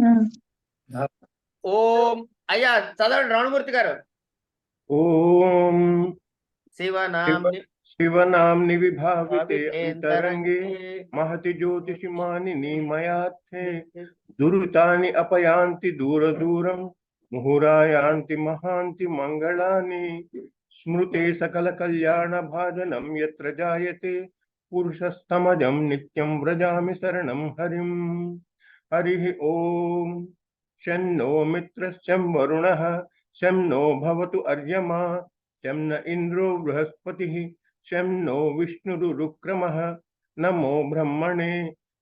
ఉమ్. ఓం అయ్యా చదవండి రమణమూర్తి గారు. ఓం శివనాం शिवनाम्नि विभाविते अंतरंगे भावितेऽन्तरङ्गे महति ज्योतिषिमानिनि मयात्थे दुरितानि अपयान्ति दूरदूरं मुहुरायान्ति महान्ति मंगलानि स्मृते सकल कल्याण भाजनं यत्र जायते पुरुषस्तमजं नित्यं व्रजामि शरणं हरिं। हरिः ओम। शन्नो मित्रश्चं वरुणः शं नो भवतु अर्यमा शं न इंद्रो बृहस्पतिः शं नो विष्णुरुक्रमः। नमो ब्रह्मणे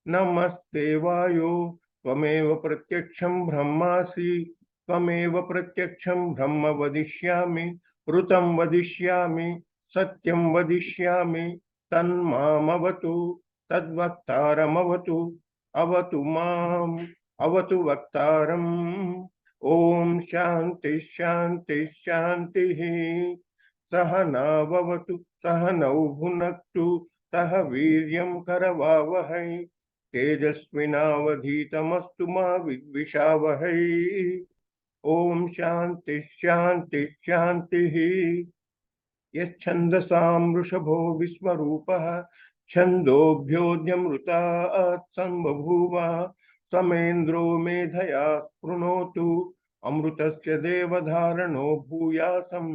नमस्ते वायो त्वमेव प्रत्यक्षं ब्रह्मासि त्वमेव प्रत्यक्षं ब्रह्म वदिष्यामि ऋतं वदिष्यामि सत्यं वदिष्यामि तन्मामवतु तद्वक्तारमवतु अवतु माम् अवतु वक्तारम्। ओम शांति शांति शांति। सहनाववतु सहनौ भुनक्तु सह वीर्यं करवावहै तेजस्विनावधीतमस्तु मा विद्विषावहै। ओम शांति शांति शांति। यच्छन्दसां वृषभो विश्वरूपः छन्दोभ्योऽध्यमृतात् सम्बभूव समेन्द्रो मेधया स्पृणोतु अमृतस्य देवधारणो भूयासं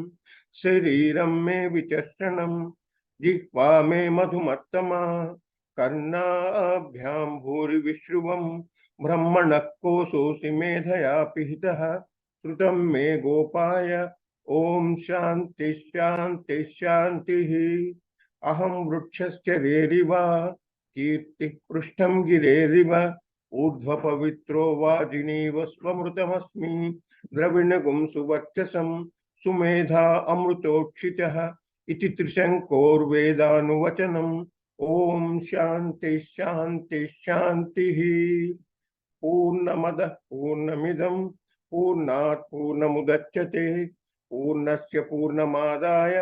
शरीरं मे विचक्षणं जिह्वा मे मधुमत्तमा कर्णाभ्यां भूरिविश्रुवं ब्रह्मणः कोशोऽसि मेधया पिहितः श्रुतं मे गोपाय। ओम शांति शांति शांति। अहम वृक्षस्य रेरिव कीर्तिः पृष्ठं गिरेरिव ऊर्ध्वपवित्रो वाजिनीव स्वमृतमस्मि द्रविणगुं सुवर्चसं सुमेधा अमृतोक्षितः इति त्रिशङ्कोर्वेदानुवचनम्। ओम शांति शांति शांति। पूर्णमदः पूर्णमिदं पूर्णात् पूर्णमुदच्यते पूर्णस्य पूर्णमादाय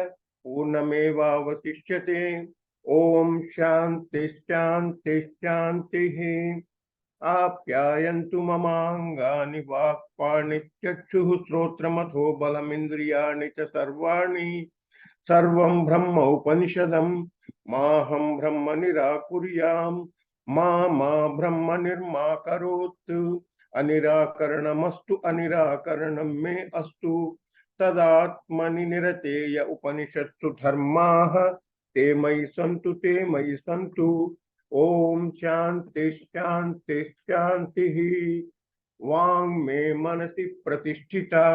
पूर्णमेवावशिष्यते। ओम शांति शांति शांति। आप्यायन्तु ममाङ्गानि वाक्पाणिश्चक्षुः श्रोत्रमथो बलमिन्द्रियाणि च सर्वाणि सर्वं ब्रह्म उपनिषदं माहं ब्रह्म निराकुर्यां मा ब्रह्म निर्मा करोत्। अनिराकरणमस्तु अनिराकरणं मे अस्तु तदात्मनि निरतेय उपनिषत्सु धर्माः ते मयि सन्तु। ओम शांति शांति शांति। वांग मे मनसि प्रतिष्ठिता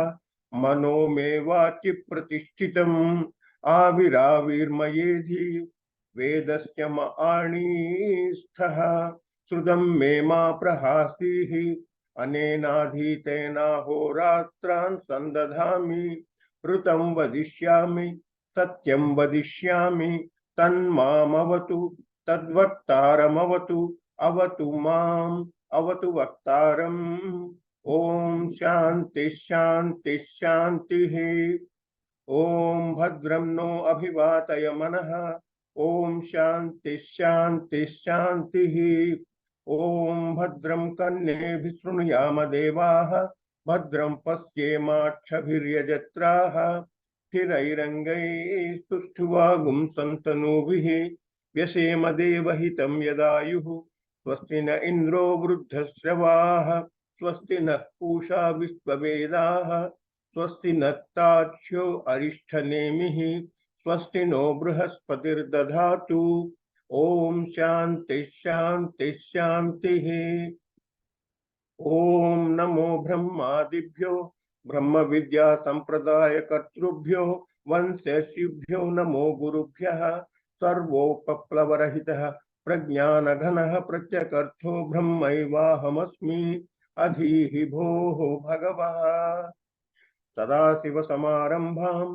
मनो मे वाचि प्रतिष्ठितम् आविराविर्मयेधि वेदस्य मणिस्थः श्रुतं मे मा प्रहासीः अनेनाधीतेनाहोरात्रान् संदधामि ऋतं वदिष्यामि सत्यं वदिष्यामि तन्मामवतु तद्वक्तारमवतु अवतु माम् अवतु वक्तारम्। ओम शांति शांति शांति। ओम भद्रं नो अभिवातय मनः ओम शांति शांति शांति। ओम भद्रं कर्णेभिः शृणुयाम देवाः भद्रं पश्येमाक्षभिर्यजत्राः स्थिरैरङ्गैः सुष्ठुवागुंसन्तनूभिः व्यसेम देवहितं यदायुः स्वस्ति न इंद्रो वृद्धश्रवाः स्वस्ति नः पूषा विश्ववेदाः स्वस्ति नत्ताक्ष्यो अरिष्ठनेमिः स्वस्ति नो बृहस्पतिर्दधातु। ओम शांति शांति शांति। ओम नमो ब्रह्मादिभ्यो ब्रह्म विद्या संप्रदाय कर्तृभ्यो वंश्येभ्यो नमो गुरुभ्यः सर्वोपप्लवरहितः प्रज्ञानघनः प्रत्यकर्थो ब्रह्मैवाहमस्मि अधीहि भोः भगवः। सदाशिवसमारम्भां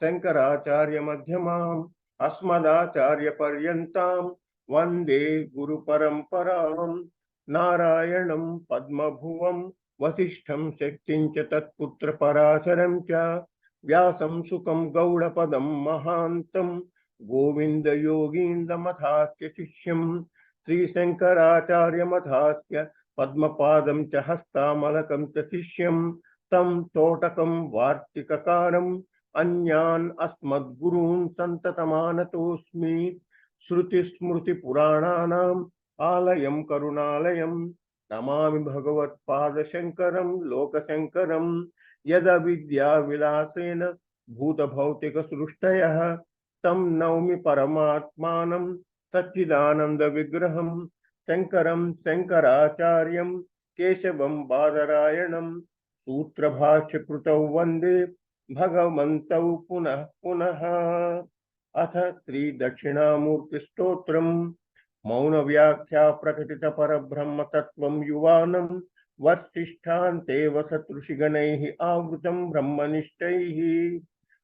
शङ्कराचार्यमध्यमाम् अस्मदाचार्यपर्यन्तां वन्दे गुरुपरम्पराम्। नारायणं पद्मभुवं वसिष्ठं शक्तिं च तत्पुत्रपराशरं च व्यासं सुखं गौडपदं महान्तं गोविन्दयोगीन्द्रमथास्य शिष्यं श्रीशङ्कराचार्यमथास्य पद्मपादं च हस्तामलकं च शिष्यं तं तोटकं वार्तिककारम् अन्यान् अस्मद्गुरून् सन्ततमानतोऽस्मि। श्रुतिस्मृतिपुराणानाम् आलयं करुणालयं नमामि भगवत्पादशङ्करं लोकशङ्करं। यदविद्याविलासेन भूतभौतिकसृष्टयः तं नौमि परमात्मानं सच्चिदानन्दविग्रहं शङ्करं शङ्कराचार्यं केशवं बादरायणं सूत्रभाष्यकृतौ वन्दे भगवन्तौ पुनः पुनः। अथ श्री दक्षिणामूर्तिस्तोत्रम्। मौनव्याख्या प्रकटित परब्रह्म तत्त्वं युवानं वसिष्ठान्ते वसतृषिगणैः आवृतं ब्रह्मनिष्ठैः।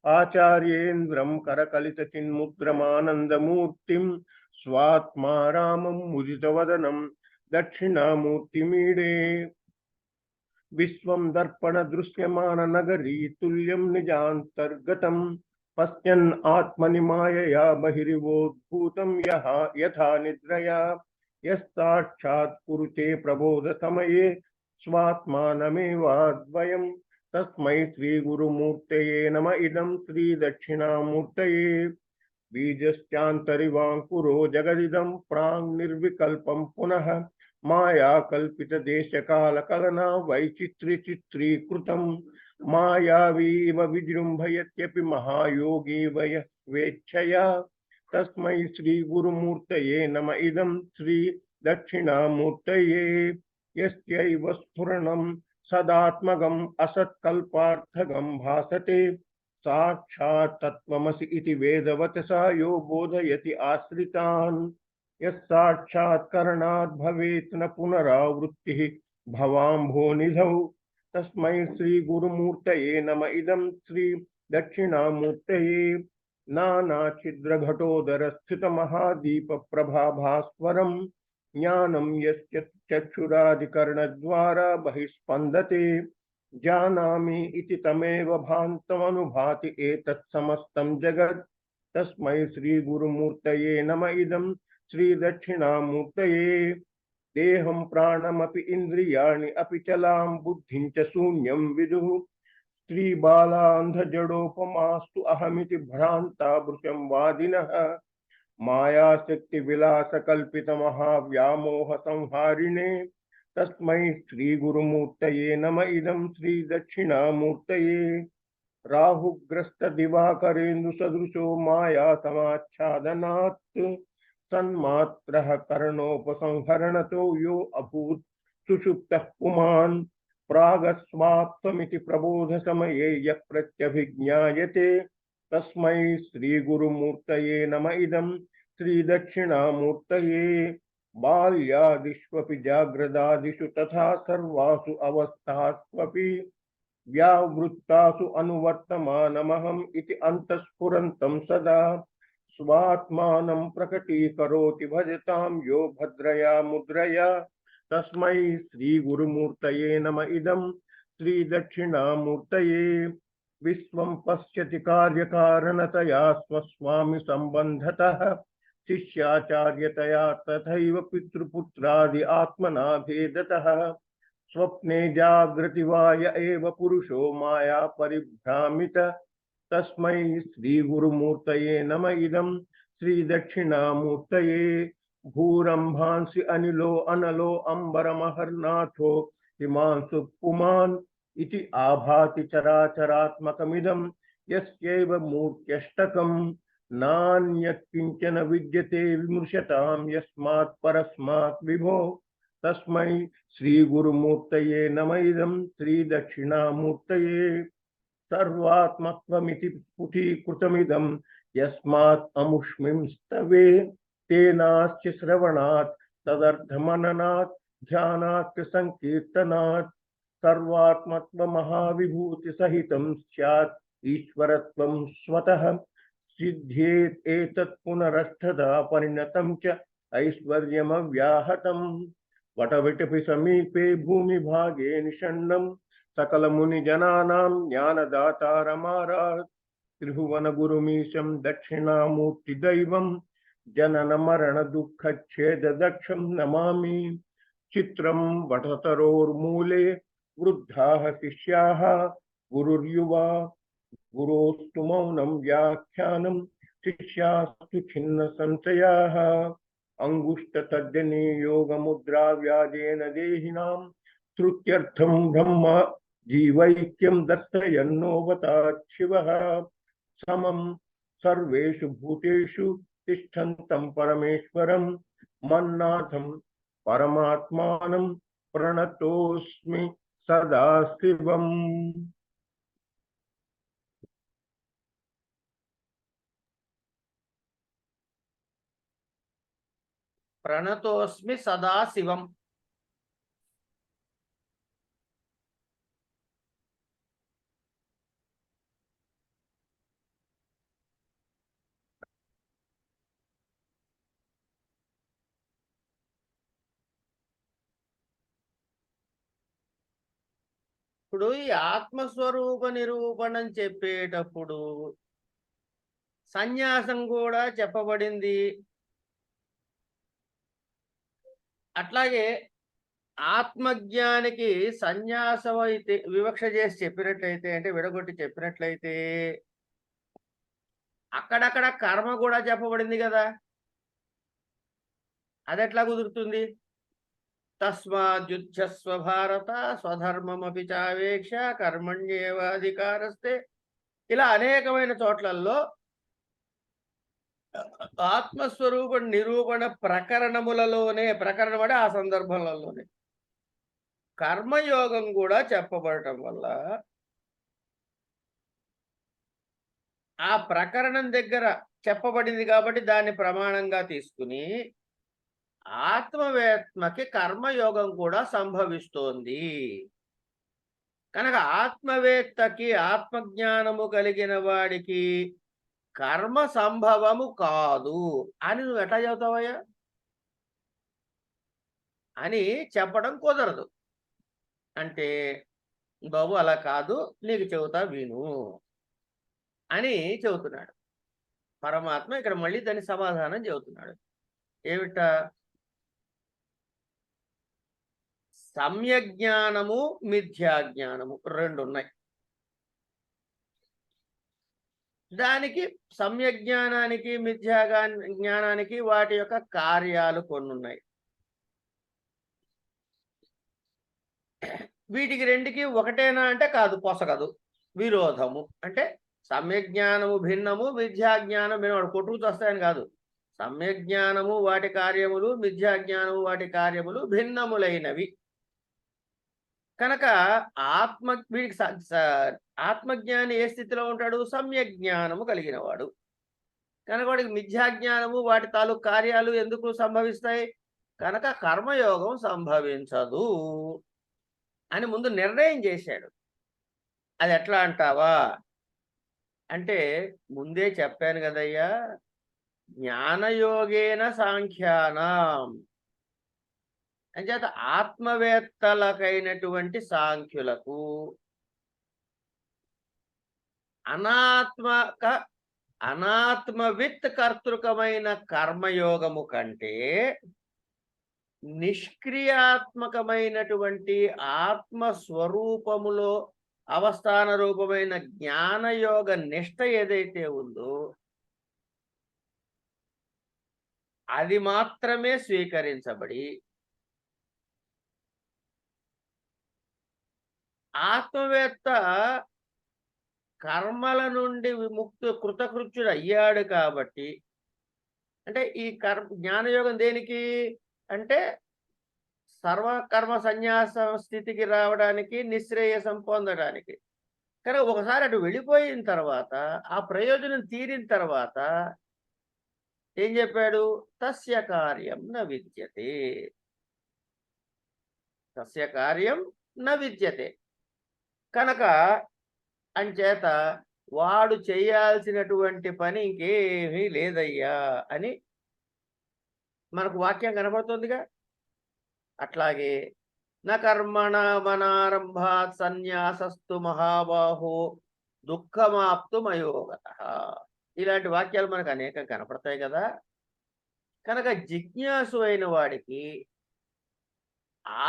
आचार्येन्द्रं करकलितचिन्मुद्रमानन्दमूर्तिं स्वात्मा रामं मुदितवदनं दक्षिणामूर्तिमीडे। विश्वं दर्पण दृश्यमान नगरी तुल्यं निजान्तर्गतं पश्यन् आत्मनि मायया बहिरिवोद्भूतं यथा निद्रया यस्साक्षात् कुरुते प्रबोध समये स्वात्मानमेवाद्वयम् तस्मै श्री गुरुमूर्तये नम इदं श्री दक्षिणामूर्तये। बीजश्चान्तरिवाङ्कुरो जगदिदं प्राङ् निर्विकल्पं पुनः माया कल्पित देश काल कलना वैचित्र्य चित्रीकृतं मायावी इव विजृंभयत्यपि महायोगी वय स्वेच्छया तस्मै श्री गुरुमूर्तये नम इदं श्री दक्षिणामूर्तये। यस्यैव स्फुरणं सदात्मगम् असत्कल्पार्थगं भासते साक्षात् तत्त्वमसि इति वेदवचसा यो बोधयति आश्रितान्। यस्साक्षात्करणात् भवेत् न पुनरावृत्तिः भवाम्भोनिधौ तस्मै श्री गुरुमूर्तये नम इदं श्री दक्षिणामूर्तये। नानाछिद्रघटोदर स्थित महादीप प्रभाभास्वरं ज्ञानं यस्य चक्षुरादिकर्णद्वारा बहिस्पन्दते जानामि इति तमेव भान्तमनुभाति एतत् समस्तं जगत् तस्मै श्री गुरुमूर्तये नम इदं श्री दक्षिणामूर्तये। देहं प्राणमपि इन्द्रियाणि अपि चलां बुद्धिं च शून्यं विदुः स्त्रीबालान्धजडोपमास्तु अहमिति भ्रान्ता वृषं वादिनः मायाशक्तिविलासकल्पितमहाव्यामोहसंहारिणे तस्मै श्री गुरुमूर्तये नम इदं श्री दक्षिणामूर्तये। राहुग्रस्त दिवाकरेन्दु सदृशो माया समाच्छादनात् सन्मात्रः कर्णोपसंहरणतो यो अभूत् सुषुप्तः पुमान् प्रागस्वाप्तमिति प्रबोध समये यः प्रत्यभिज्ञायते तस्मै श्री गुरुमूर्तये नम इदं श्री दक्षिणामूर्तये। बाल्यादिष्वपि जाग्रदादिषु तथा सर्वासु अवस्थास्वपि व्यावृत्तासु अनुवर्तमानमहम् इति अन्तःस्फुरन्तं सदा स्वात्मानं प्रकटीकरोति भजतां यो भद्रया मुद्रया तस्मै श्री गुरुमूर्तये नम इदं श्री दक्षिणामूर्तये। विश्वं पश्यति कार्यकारणतया स्वस्वामि सम्बन्धतः शिष्याचार्यतया तथैव पितृपुत्रादि आत्मना भेदतः स्वप्ने जागृति वा य एव पुरुषो माया परिभ्रामित तस्मै श्री गुरुमूर्तये नम इदं श्री दक्षिणामूर्तये। भूरंभांसि अनिलो अनलो अंबरमहर्नाथो हिमांशु पुमान् इति आभाति चराचरात्मकमिदं यस्यैव मूर्त्यष्टकम् नान्यत् किंचन विद्यते विमृशतां यस्मात् परस्मात् विभो तस्मै श्री गुरुमूर्तये नम इदं श्री दक्षिणामूर्तये। सर्वात्मत्वमिति स्फुटीकृतमिदं यस्मात् अमुष्मिं स्तवे तेनास्य श्रवणात् तदर्थमननात् ध्यानात् संकीर्तनात् सर्वात्मत्व महाविभूति सहितं स्यात् ईश्वरत्वं स्वतः सिद्ध्येत् एतत् पुनरष्टधा परिणतं च ऐश्वर्यमव्याहतम्। वटविटपि समीपे भूमिभागे निषण्णं सकलमुनिजनानां ज्ञानदातारमारात् त्रिभुवनगुरुमीशं दक्षिणामूर्तिदैवं जनन मरण दुःखच्छेददक्षं नमामि। चित्रं वटतरोर्मूले वृद्धाः शिष्याः गुरुर्युवा गुरोस्तु मौनं व्याख्यानं शिष्यास्तु छिन्न संशयाः अंगुष्ठतर्जनी योगमुद्रा व्याजेन देहिनां श्रुत्यर्थं ब्रह्म जीवैक्यं दर्शयन्नोऽवतात् शिवः समं सर्वेषु भूतेषु तिष्ठन्तं परमेश्वरं मन्नाथं परमात्मानं प्रणतोऽस्मि सदा शिवम्। ప్రణతోస్మి సదాశివం. ఇప్పుడు ఈ ఆత్మస్వరూప నిరూపణం చెప్పేటప్పుడు సన్యాసం కూడా చెప్పబడింది. అట్లాగే ఆత్మజ్ఞానికి సన్యాసం అయితే వివక్ష చేసి చెప్పినట్లయితే, అంటే విడగొట్టి చెప్పినట్లయితే అక్కడక్కడ కర్మ కూడా చెప్పబడింది కదా, అదెట్లా కుదురుతుంది? తస్మాద్యుధ్యస్వ భారత స్వధర్మమపి చావేక్ష కర్మణ్యేవాధికారస్తే. ఇలా అనేకమైన చోట్లల్లో ఆత్మస్వరూప నిరూపణ ప్రకరణములలోనే, ప్రకరణం అంటే ఆ సందర్భాలలోనే కర్మయోగం కూడా చెప్పబడటం వల్ల ఆ ప్రకరణం దగ్గర చెప్పబడింది కాబట్టి దాన్ని ప్రమాణంగా తీసుకుని ఆత్మవేత్మకి కర్మయోగం కూడా సంభవిస్తోంది. కనుక ఆత్మవేత్తకి, ఆత్మజ్ఞానము కలిగిన వాడికి కర్మ సంభవము కాదు అని నువ్వు ఎట్లా చెబుతావయ్యా అని చెప్పడం కుదరదు. అంటే బాబు అలా కాదు, నీకు చెబుతా విను అని చెబుతున్నాడు పరమాత్మ. ఇక్కడ మళ్ళీ దాని సమాధానం చెబుతున్నాడు. ఏమిట? సమ్యజ్ఞానము, మిథ్యాజ్ఞానము రెండు ఉన్నాయి. దానికి సమ్యజ్ఞానానికి, జ్ఞానానికి వాటి యొక్క కార్యాలు కొన్ని ఉన్నాయి. వీటికి రెండుకి ఒకటేనా అంటే కాదు, పొసగదు, విరోధము. అంటే సమ్యజ్ఞానము భిన్నము, మిథ్యాజ్ఞానం భిన్నము. కొట్టుకు వస్తాయని కాదు. సమ్యజ్ఞానము వాటి కార్యములు, మిథ్యాజ్ఞానము వాటి కార్యములు భిన్నములైనవి. కనుక వీడికి ఆత్మజ్ఞాని ఏ స్థితిలో ఉంటాడు? సమ్యజ్ఞానము కలిగిన వాడు. కనుక వాడికి మిథ్యాజ్ఞానము వాటి తాలూకు కార్యాలు ఎందుకు సంభవిస్తాయి? కనుక కర్మయోగం సంభవించదు అని ముందు నిర్ణయం చేశాడు. అది ఎట్లా అంటావా అంటే, ముందే చెప్పాను కదయ్యా, జ్ఞానయోగేన సాంఖ్యానం. అంచేత ఆత్మవేత్తలకైనటువంటి సాంఖ్యులకు అనాత్మవిత్ కర్తృకమైన కర్మయోగము కంటే నిష్క్రియాత్మకమైనటువంటి ఆత్మస్వరూపములో అవస్థాన రూపమైన జ్ఞానయోగ నిష్ట ఏదైతే ఉందో అది మాత్రమే స్వీకరించబడి ఆత్మవేత్త కర్మల నుండి కృతకృత్యుడు అయ్యాడు కాబట్టి, అంటే ఈ జ్ఞానయోగం దేనికి అంటే సర్వకర్మ సన్యాస స్థితికి రావడానికి, నిశ్రేయసం పొందడానికి. కానీ ఒకసారి అటు వెళ్ళిపోయిన తర్వాత, ఆ ప్రయోజనం తీరిన తర్వాత ఏం చెప్పాడు? తస్య కార్యం న విద్యతే, తస్య కార్యం న విద్యతే. కనుక అంచేత వాడు చేయాల్సినటువంటి పని ఇంకేమీ లేదయ్యా అని మనకు వాక్యం కనబడుతుందిగా. అట్లాగే న కర్మణమనారంభాత్ సన్యాసస్తు మహాబాహో దుఃఖమాప్తుమయోగతః. ఇలాంటి వాక్యాలు మనకు అనేకం కనపడతాయి కదా. కనుక జిజ్ఞాసు అయిన వాడికి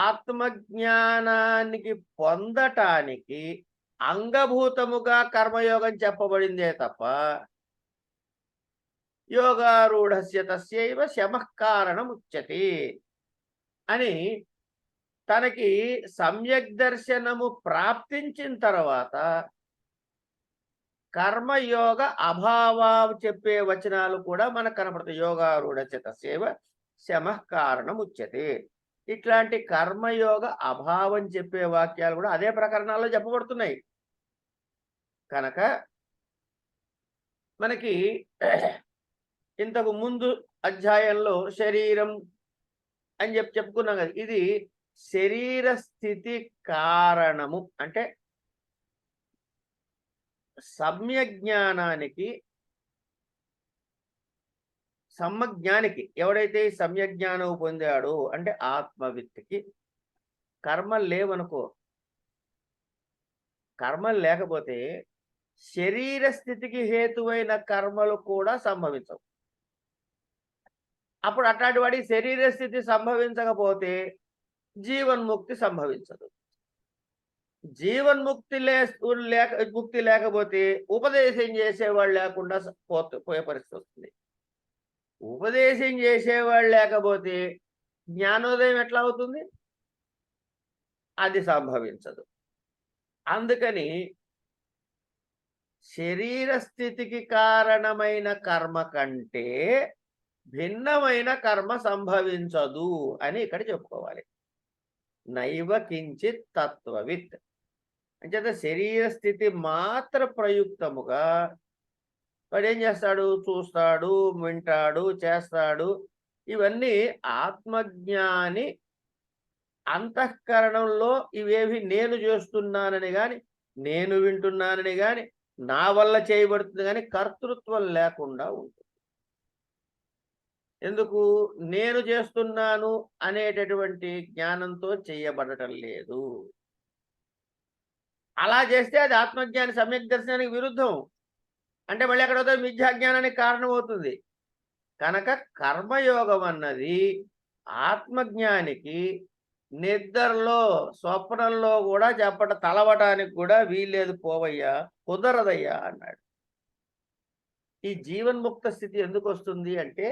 ఆత్మజ్ఞానానికి పొందటానికి అంగభూతముగా కర్మయోగం చెప్పబడిందే తప్ప యోగారూఢస్య తస్యైవ శమః కారణముచ్యతే అని తనకి సమ్యక్ దర్శనము ప్రాప్తించిన తర్వాత కర్మయోగ అభావం చెప్పే వచనాలు కూడా మనకు కనపడతాయి. యోగారూఢస్య తస్యైవ శమః కారణముచ్యతే. ఇట్లాంటి కర్మయోగ అభావం చెప్పే వాక్యాలు కూడా అదే ప్రకరణాల్లో చెప్పబడుతున్నాయి. కనుక మనకి ఇంతకు ముందు అధ్యాయంలో శరీరం అని చెప్పుకున్నాం కదా. ఇది శరీర స్థితి కారణము అంటే సమ్యజ్ఞానానికి సమ్మజ్ఞానికి ఎవడైతే ఈ సమ్యజ్ఞానం పొందాడో అంటే ఆత్మవిత్తికి కర్మలు లేవనుకో. కర్మలు లేకపోతే శరీర స్థితికి హేతువైన కర్మలు కూడా సంభవించవు. అప్పుడు అట్లాంటి వాడి శరీర స్థితి సంభవించకపోతే జీవన్ముక్తి సంభవించదు. జీవన్ముక్తి ముక్తి లేకపోతే ఉపదేశం చేసేవాళ్ళు లేకుండా పోయే పరిస్థితి వస్తుంది. ఉపదేశం చేసేవాళ్ళు లేకపోతే జ్ఞానోదయం ఎట్లా అవుతుంది? అది సంభవించదు. అందుకని శరీర స్థితికి కారణమైన కర్మ కంటే భిన్నమైన కర్మ సంభవించదు అని ఇక్కడ చెప్పుకోవాలి. నైవ కించిత్ తత్వవిత్ అంచేత శరీర స్థితి మాత్ర ప్రయుక్తముగా వాడు ఏం చేస్తాడు? చూస్తాడు, వింటాడు, చేస్తాడు. ఇవన్నీ ఆత్మజ్ఞాని అంతఃకరణంలో ఇవేవి నేను చేస్తున్నానని గాని, నేను వింటున్నానని గాని, నా వల్ల చేయబడుతుంది కానీ కర్తృత్వం లేకుండా ఉంటుంది. ఎందుకు? నేను చేస్తున్నాను అనేటటువంటి జ్ఞానంతో చేయబడటం లేదు. అలా చేస్తే అది ఆత్మజ్ఞాని సమ్యక్ దర్శనానికి విరుద్ధం. అంటే మళ్ళీ ఎక్కడో మిథ్యాజ్ఞానానికి కారణమవుతుంది. కనుక కర్మయోగం అన్నది ఆత్మజ్ఞానికి నిద్రలో స్వప్నంలో కూడా తలవటానికి కూడా వీల్లేదు పోవయ్యా, కుదరదయ్యా అన్నాడు. ఈ జీవన్ముక్త స్థితి ఎందుకు వస్తుంది అంటే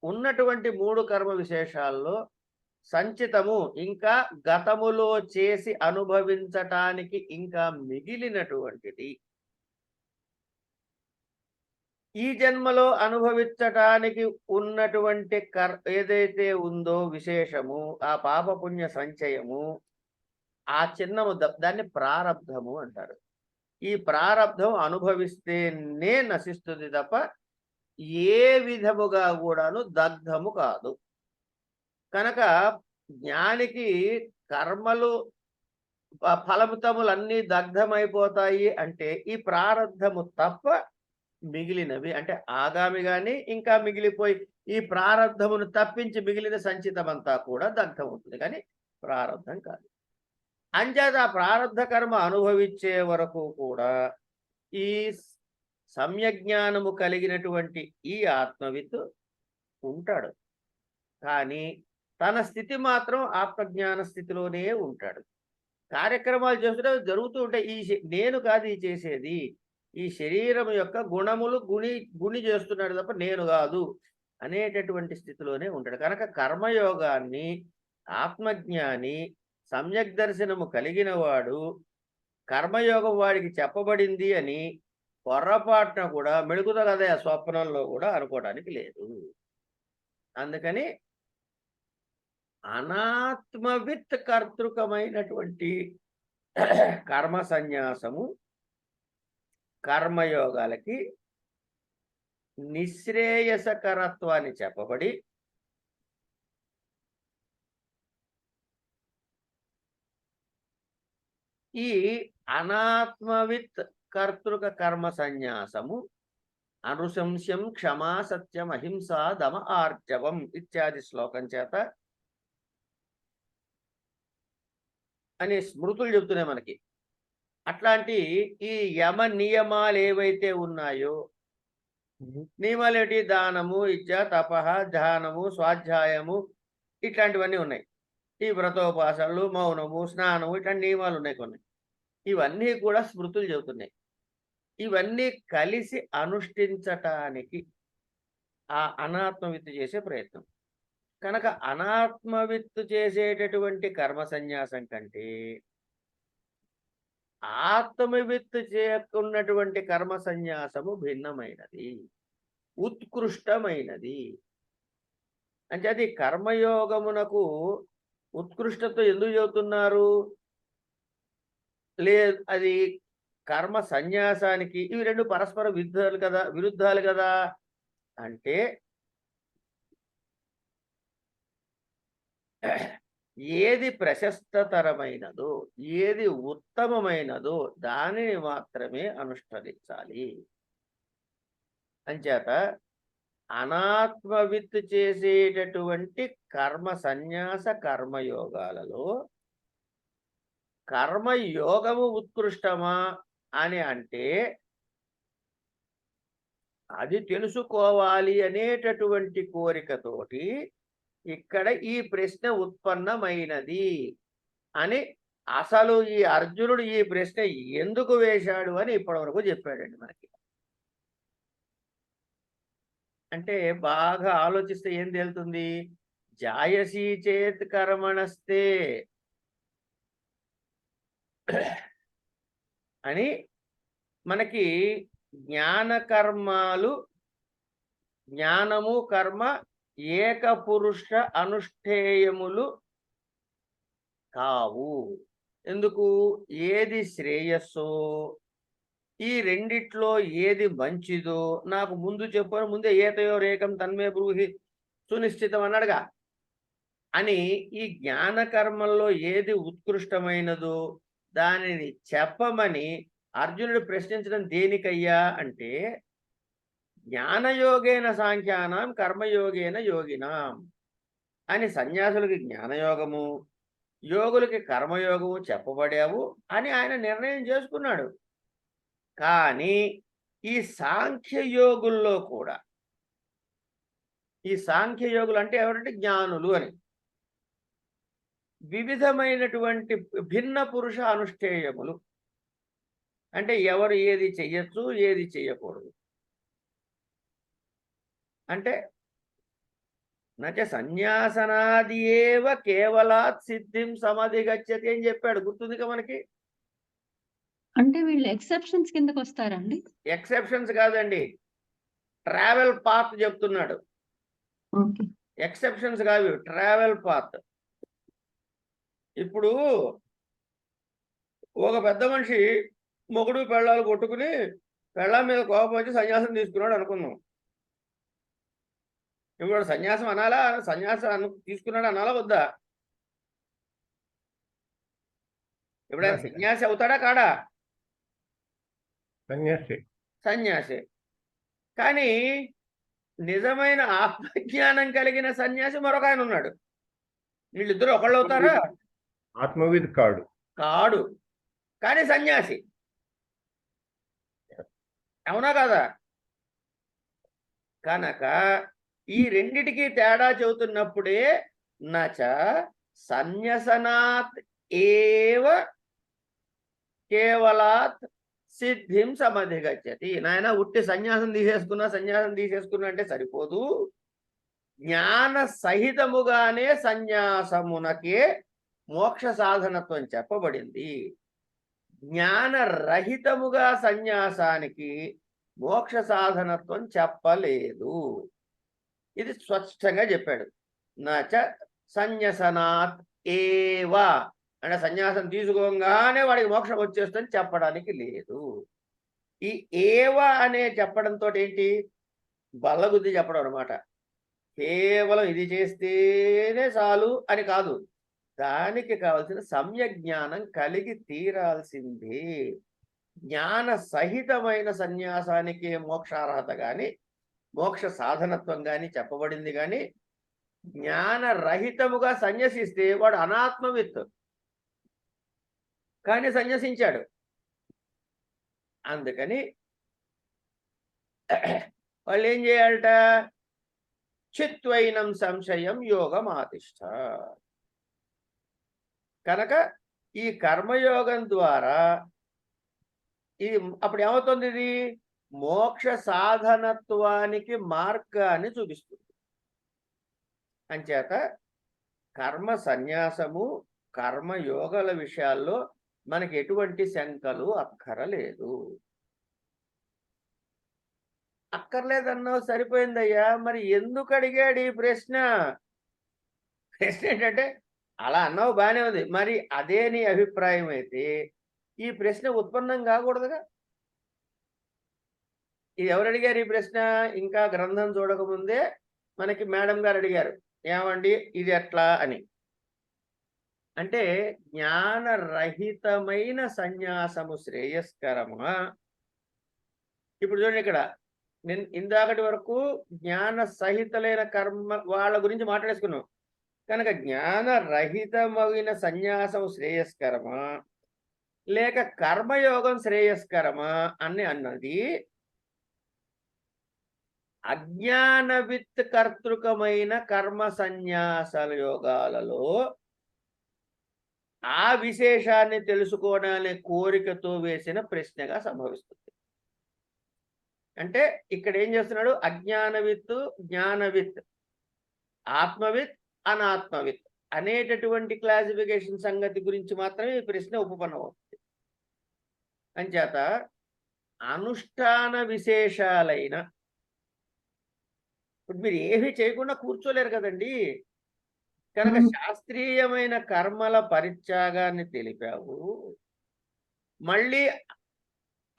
ఉన్నటువంటి 3 కర్మ విశేషాల్లో సంచితము ఇంకా గతములో చేసి అనుభవించటానికి ఇంకా మిగిలినటువంటిది ఈ జన్మలో అనుభవించటానికి ఉన్నటువంటి ఏదైతే ఉందో విశేషము, ఆ పాపపుణ్య సంచయము, ఆ చిన్నము దాన్ని ప్రారబ్ధము అంటారు. ఈ ప్రారబ్ధం అనుభవిస్తేనే నశిస్తుంది తప్ప ఏ విధముగా కూడాను దగ్ధము కాదు. కనుక జ్ఞానికి కర్మలు ఫలముతములన్నీ దగ్ధమైపోతాయి అంటే ఈ ప్రారబ్ధము తప్ప మిగిలినవి అంటే ఆగామి గాని ఇంకా మిగిలిపోయి ఈ ప్రారబ్ధమును తప్పించి మిగిలిన సంచితమంతా కూడా దగ్ధం అవుతుంది, కానీ ప్రారబ్ధం కాదు. అంచేత ఆ ప్రారబ్ధ కర్మ అనుభవించే వరకు కూడా ఈ సమ్యజ్ఞానము కలిగినటువంటి ఈ ఆత్మవిత్ ఉంటాడు. కానీ తన స్థితి మాత్రం ఆత్మజ్ఞాన స్థితిలోనే ఉంటాడు. కార్యక్రమాలు చేస్తుంటే జరుగుతూ ఉంటాయి. నేను కాదు ఈ చేసేది, ఈ శరీరం యొక్క గుణములు గుణి చేస్తున్నాడు తప్ప నేను కాదు అనేటటువంటి స్థితిలోనే ఉంటాడు. కనుక కర్మయోగాన్ని ఆత్మజ్ఞాని సమ్యక్ దర్శనము కలిగిన వాడు కర్మయోగం వాడికి చెప్పబడింది అని పొర్రపాటున కూడా మెళుకుత కదా స్వప్నంలో కూడా అనుకోవడానికి లేదు. అందుకని అనాత్మవిత్ కర్తృకమైనటువంటి కర్మ సన్యాసము కర్మయోగాలకి నిశ్రేయసకరత్వాన్ని చెప్పబడి ఈ అనాత్మవిత్ కర్తృక కర్మ సన్యాసము అనుశంస్యం క్షమా సత్యం అహింస దమ ఆర్జవం ఇత్యాది శ్లోకం చేత అని స్మృతులు చెబుతున్నాయి మనకి. అట్లాంటి ఈ యమ నియమాలు ఏవైతే ఉన్నాయో నియమాలు ఏంటి? దానము, ఇచ్చ, తపః, ధ్యానము, స్వాధ్యాయము ఇట్లాంటివన్నీ ఉన్నాయి. ఈ వ్రతోపాసనలు, మౌనము, స్నానము ఇట్లాంటి నియమాలు ఉన్నాయి కొన్ని. ఇవన్నీ కూడా స్మృతులు చెబుతున్నాయి. ఇవన్నీ కలిసి అనుష్ఠించటానికి ఆ అనాత్మవిత్తు చేసే ప్రయత్నం. కనుక అనాత్మవిత్తు చేసేటటువంటి కర్మ సన్యాసం కంటే ఆత్మవిత్తు చేయకున్నటువంటి కర్మ సన్యాసము భిన్నమైనది, ఉత్కృష్టమైనది. అంటే అది కర్మయోగమునకు ఉత్కృష్టత ఎందుకు చెబుతున్నారు? లేదు, అది కర్మ సన్యాసానికి ఇవి రెండు పరస్పర విరుద్ధాలు కదా అంటే ఏది ప్రశస్తతరమైనదో, ఏది ఉత్తమమైనదో దానిని మాత్రమే అనుష్ఠించాలి. అంచేత అనాత్మవిత్తు చేసేటటువంటి కర్మ సన్యాస కర్మయోగాలలో కర్మయోగము ఉత్కృష్టమా అని అంటే అది తెలుసుకోవాలి అనేటటువంటి కోరికతోటి ఇక్కడ ఈ ప్రశ్న ఉత్పన్నమైనది అని అసలు ఈ అర్జునుడు ఈ ప్రశ్న ఎందుకు వేశాడు అని ఇప్పటివరకు చెప్పాడండి మనకి. అంటే బాగా ఆలోచిస్తే ఏం తేలుతుంది? జాయసీ చేత్ కర్మణస్తే అని మనకి జ్ఞానకర్మాలు, జ్ఞానము కర్మ ఏకపురుష అనుష్ఠేయములు కావు. ఎందుకు? ఏది శ్రేయస్సో, ఈ రెండిట్లో ఏది మంచిదో నాకు ముందు చెప్పారు. ముందే ఏతయో రేకం తన్మే బ్రూహి సునిశ్చితం అన్నాడుగా. అని ఈ జ్ఞానకర్మల్లో ఏది ఉత్కృష్టమైనదో దానిని చెప్పమని అర్జునుడు ప్రశ్నించడం దేనికయ్యా అంటే జ్ఞానయోగేన సాంఖ్యానాం కర్మయోగేన యోగినాం అని సన్యాసులకి జ్ఞానయోగము, యోగులకి కర్మయోగము చెప్పబడావు అని ఆయన నిర్ణయం చేసుకున్నాడు. కానీ ఈ సాంఖ్యయోగుల్లో కూడా, ఈ సాంఖ్యయోగులు అంటే ఎవరంటే జ్ఞానులు అని, వివిధమైనటువంటి భిన్న పురుష అనుష్ఠేయములు అంటే ఎవరు ఏది చెయ్యొచ్చు, ఏది చెయ్యకూడదు. అంటే నచ సన్యాసనాది ఏవ కేవలాత్ సిద్ధిం సమధిగచ్చతి అని చెప్పాడు. గుర్తుందిగా మనకి. అంటే వీళ్ళు ఎక్సెప్షన్స్ కిందకి వస్తారండి? ఎక్సెప్షన్స్ కాదండి, ట్రావెల్ పాత్ చెప్తున్నాడు. ఓకే. ఎక్సెప్షన్స్ కాదు, ట్రావెల్ పాత్. ఇప్పుడు ఒక పెద్ద మనిషి మొగుడు పెళ్ళాలు కొట్టుకుని పెళ్ళాం మీద కోపం వచ్చి సన్యాసం తీసుకున్నాడు అనుకుందాం. ఇప్పుడు సన్యాసం అనాలా? సన్యాసం తీసుకున్నాడు అనాలా వద్దా? ఇప్పుడు ఆయన సన్యాసి అవుతాడా కాడా? సన్యాసి. సన్యాసి. కానీ నిజమైన ఆత్మజ్ఞానం కలిగిన సన్యాసి మరొక ఆయన ఉన్నాడు. వీళ్ళిద్దరు ఒకళ్ళు అవుతారా? ఆత్మవిద్ కాడు. కాడు, కానీ సన్యాసి. అవునా కాదా? కనుక ఈ రెండిటికి తేడా చెబుతున్నప్పుడే నచ సన్యసనాత్ ఏవ కేవలాత్ సిద్ధిం సమధిగచ్చతి. నాయన ఉట్టి సన్యాసం తీసేసుకున్నా అంటే సరిపోదు. జ్ఞాన సహితముగానే సన్యాసమునకే మోక్ష సాధనత్వం చెప్పబడింది. జ్ఞానరహితముగా సన్యాసానికి మోక్ష సాధనత్వం చెప్పలేదు. ఇది స్పష్టంగా చెప్పాడు. నచ సన్యసనాత్ ఏవా అంటే సన్యాసం తీసుకోగానే వాడికి మోక్షం వచ్చేస్తుందని చెప్పడానికి లేదు. ఈ ఏవా అనే చెప్పడంతో ఏంటి? బల్లగుద్ది చెప్పడం అనమాట. కేవలం ఇది చేస్తేనే చాలు అని కాదు, దానికి కావలసిన సమ్యక్ జ్ఞానం కలిగి తీరాల్సిందే. జ్ఞాన సహితమైన సన్యాసానికి మోక్షార్హత కానీ మోక్ష సాధనత్వం కానీ చెప్పబడింది. కానీ జ్ఞానరహితముగా సన్యసిస్తే వాడు అనాత్మవిత్, కానీ సన్యసించాడు. అందుకని వాళ్ళు ఏం చేయాలట? చిత్వైనం సంశయం యోగమాతిష్ట. కనుక ఈ కర్మయోగం ద్వారా ఇది అప్పుడు ఏమవుతుంది? ఇది మోక్ష సాధనత్వానికి మార్గాన్ని చూపిస్తుంది. అంచేత కర్మ సన్యాసము కర్మయోగాల విషయాల్లో మనకి ఎటువంటి శంకలు అక్కరలేదు. అక్కర్లేదన్నావు, సరిపోయిందయ్యా. మరి ఎందుకు అడిగాడు ఈ ప్రశ్న? ప్రశ్న ఏంటంటే, అలా అన్నావు బానే ఉంది, మరి అదే నీ అభిప్రాయం అయితే ఈ ప్రశ్న ఉత్పన్నం కాకూడదుగా. ఇది ఎవరు అడిగారు ఈ ప్రశ్న? ఇంకా గ్రంథం చూడకముందే మనకి మేడం గారు అడిగారు, ఏమండి ఇది ఎట్లా అని. అంటే జ్ఞానరహితమైన సన్యాసము శ్రేయస్కరమా? ఇప్పుడు చూడండి, ఇక్కడ నేను ఇందాకటి వరకు జ్ఞాన సహితలైన కర్మ వాళ్ళ గురించి మాట్లాడేసుకున్నాం. కనుక జ్ఞానరహితమైన సన్యాసం శ్రేయస్కరమా లేక కర్మయోగం శ్రేయస్కరమా అని అన్నది అజ్ఞానవిత్ కర్తృకమైన కర్మ సన్యాసాల యోగాలలో ఆ విశేషాన్ని తెలుసుకోవాలనే కోరికతో వేసిన ప్రశ్నగా సంభవిస్తుంది. అంటే ఇక్కడ ఏం చేస్తున్నాడు? అజ్ఞానవిత్, జ్ఞానవిత్, ఆత్మవిత్, అనాత్మవిత్ అనేటటువంటి క్లాసిఫికేషన్ సంగతి గురించి మాత్రమే ఈ ప్రశ్న ఉపపన్నమవుతుంది. అంచేత అనుష్ఠాన విశేషాలైన, ఇప్పుడు మీరు ఏమీ చేయకుండా కూర్చోలేరు కదండి. కనుక శాస్త్రీయమైన కర్మల పరిత్యాగాన్ని తెలిపావు, మళ్ళీ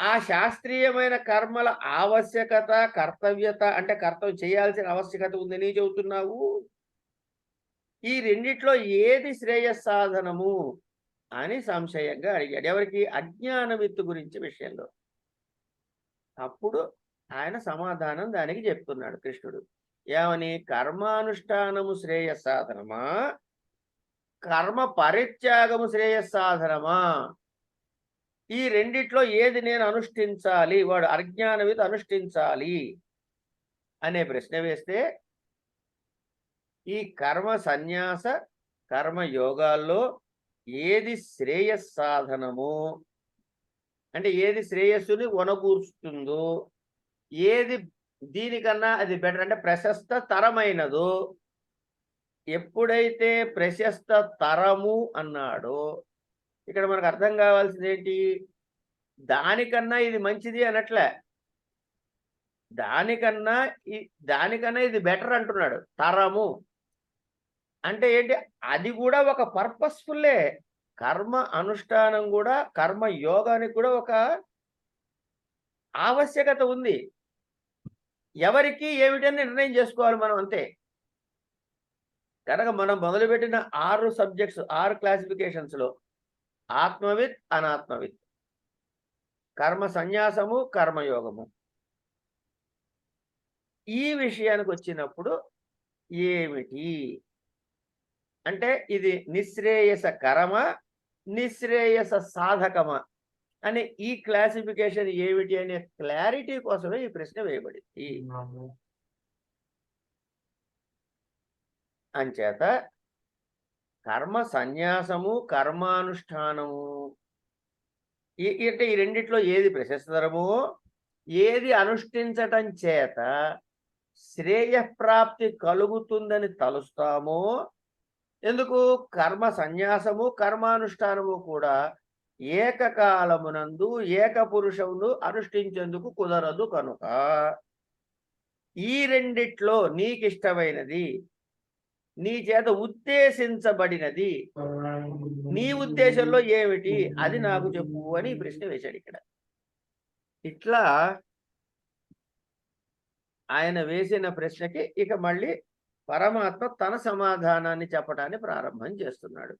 ఆ శాస్త్రీయమైన కర్మల ఆవశ్యకత, కర్తవ్యత, అంటే కర్తవ్యం చేయాల్సిన ఆవశ్యకత ఉందని చెబుతున్నావు. ఈ రెండిట్లో ఏది శ్రేయస్సాధనము అని సంశయంగా అడిగాడు. ఎవరికి? అజ్ఞానవిత్తు గురించి విషయంలో. అప్పుడు ఆయన సమాధానం దానికి చెప్తున్నాడు కృష్ణుడు. ఏమని? కర్మానుష్ఠానము శ్రేయస్సాధనమా కర్మ పరిత్యాగము శ్రేయస్సాధనమా? ఈ రెండిట్లో ఏది నేను అనుష్ఠించాలి, వాడు అజ్ఞానవిత్ అనుష్ఠించాలి అనే ప్రశ్న వేస్తే ఈ కర్మ సన్యాస కర్మ యోగాల్లో ఏది శ్రేయస్సాధనము, అంటే ఏది శ్రేయస్సుని వనగూర్చుతుందో, ఏది దీనికన్నా అది బెటర్, అంటే ప్రశస్త తరమైనదో, ఎప్పుడైతే ప్రశస్త తరము అన్నాడో ఇక్కడ మనకు అర్థం కావాల్సింది ఏంటి? దానికన్నా ఇది మంచిది అనట్లే, దానికన్నా ఇది బెటర్ అంటున్నాడు. తరము అంటే ఏంటి? అది కూడా ఒక పర్పస్ఫుల్లే. కర్మ అనుష్ఠానం కూడా, కర్మ యోగానికి కూడా ఒక ఆవశ్యకత ఉంది. ఎవరికి ఏమిటని నిర్ణయం చేసుకోవాలి మనం, అంతే. కనుక మనం మొదలుపెట్టిన 6 సబ్జెక్ట్స్, 6 క్లాసిఫికేషన్స్లో ఆత్మవిత్, అనాత్మవిత్, కర్మ సన్యాసము, కర్మయోగము, ఈ విషయానికి వచ్చినప్పుడు ఏమిటి అంటే ఇది నిశ్రేయస కరమా, నిశ్రేయస సాధకమా అనే ఈ క్లాసిఫికేషన్ ఏమిటి అనే క్లారిటీ కోసమే ఈ ప్రశ్న వేయబడింది. అంచేత కర్మ సన్యాసము, కర్మానుష్ఠానము అంటే ఈ రెండిట్లో ఏది ప్రశస్తరమో, ఏది అనుష్ఠించటం చేత శ్రేయప్రాప్తి కలుగుతుందని తలుస్తామో. ఎందుకు? కర్మ సన్యాసము కర్మానుష్ఠానము కూడా ఏకకాలమునందు ఏకపురుషమును అనుష్ఠించేందుకు కుదరదు. కనుక ఈ రెండిట్లో నీకిష్టమైనది, నీ చేత ఉద్దేశించబడినది, నీ ఉద్దేశంలో ఏమిటి అది నాకు చెప్పు అని ఈ ప్రశ్న వేశాడు ఇక్కడ. ఇట్లా ఆయన వేసిన ప్రశ్నకి ఇక మళ్ళీ పరమాత్మ తన సమాధానాన్ని చెప్పడాన్ని ప్రారంభం చేస్తున్నాడు.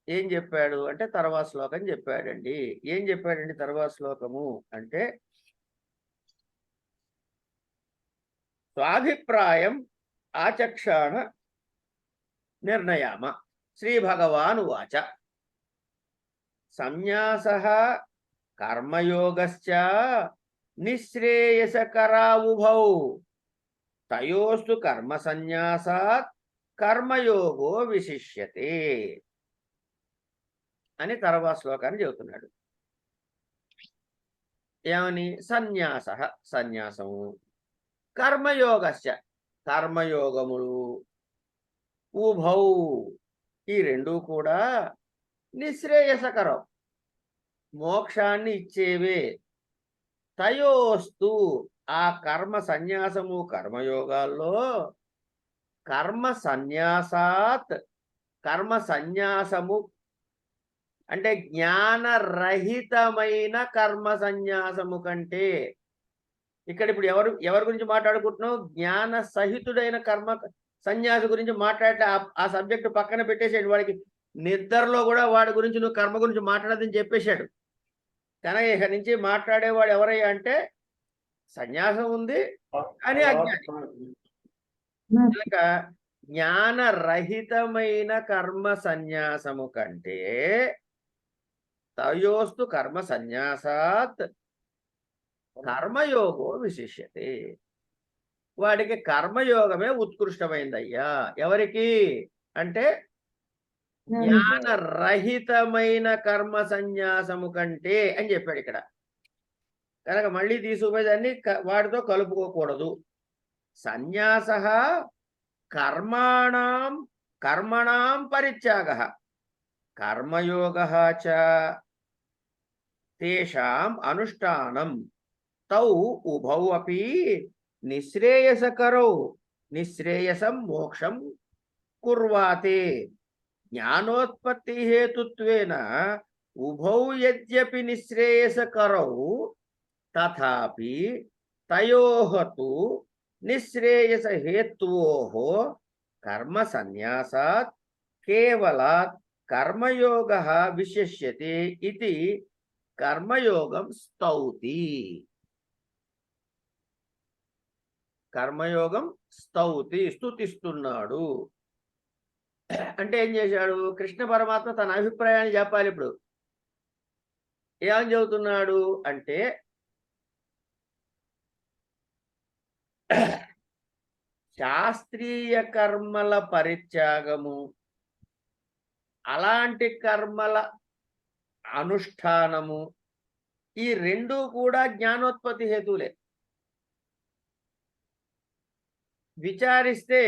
ఏం చెప్పాడు అంటే తర్వాత శ్లోకం చెప్పాడండి. ఏం చెప్పాడండి తర్వాత శ్లోకము అంటే, స్వాభిప్రాయం ఆచక్షాణ నిర్ణయామ. శ్రీ భగవాన్ ఉవాచ సన్యాసః కర్మయోగశ్చ నిశ్రేయసకరావుభౌ తయోస్తు కర్మ సన్యాసాత్ కర్మయోగో విశిష్యతే అని తర్వాత శ్లోకాన్ని చెబుతున్నాడు. ఏమని? సన్యాస, సన్యాసము, కర్మయోగస్య, కర్మయోగములు, ఉభౌ, ఈ రెండు కూడా నిశ్రేయసకరం, మోక్షాన్ని ఇచ్చేవే. తయోస్తు, ఆ కర్మ సన్యాసము కర్మయోగాల్లో, కర్మ సన్యాసాత్, కర్మ సన్యాసము అంటే జ్ఞానరహితమైన కర్మ సన్యాసము కంటే, ఇక్కడ ఇప్పుడు ఎవరి గురించి మాట్లాడుకుంటున్నావు? జ్ఞాన సహితుడైన కర్మ సన్యాసి గురించి మాట్లాడితే ఆ సబ్జెక్టు పక్కన పెట్టేసాడు. వాడికి నిద్రలో కూడా వాడి గురించి నువ్వు కర్మ గురించి మాట్లాడదని చెప్పేశాడు. కనుక ఇక నుంచి మాట్లాడేవాడు ఎవరయ్యా అంటే సన్యాసం ఉంది కానీ అజ్ఞాని. కనుక జ్ఞానరహితమైన కర్మ సన్యాసము కంటే తయోస్తు కర్మ సన్యాసాత్ కర్మయోగో విశిష్యతే, వాడికి కర్మయోగమే ఉత్కృష్టమైందయ్యా. ఎవరికి అంటే జ్ఞానరహితమైన కర్మ సన్యాసము కంటే అని చెప్పాడు ఇక్కడ. కనుక మళ్ళీ తీసుకుపోయేదాన్ని వాటితో కలుపుకోకూడదు. సన్యాస కర్మణాం పరిత్యాగ, కర్మయోగ చ తేషాం అనుష్ఠానం తౌ ఉభౌ అపి నిశ్రేయసకరౌ, నిశ్రేయసం మోక్షం కుర్వాతే. జ్ఞానోత్పత్తి హేతుత్వేన ఉభౌ యద్యపి నిశ్రేయసకరౌ తథాపి తయోః తు నిశ్రేయస హేత్వోః కర్మ సన్యాసాత్ కేవలాత్ కర్మయోగః విశిష్యతే ఇతి కర్మయోగం స్తౌతి. కర్మయోగం స్తౌతి, స్తుతిస్తున్నాడు. అంటే ఏం చేశాడు? కృష్ణ పరమాత్మ తన అభిప్రాయాన్ని చెప్పాలి. ఇప్పుడు ఏమని చెబుతున్నాడు అంటే శాస్త్రీయ కర్మల పరిత్యాగము, అలాంటి కర్మల అనుష్ఠానము, ఈ రెండు కూడా జ్ఞానోత్పత్తి హేతువులే. విచారిస్తే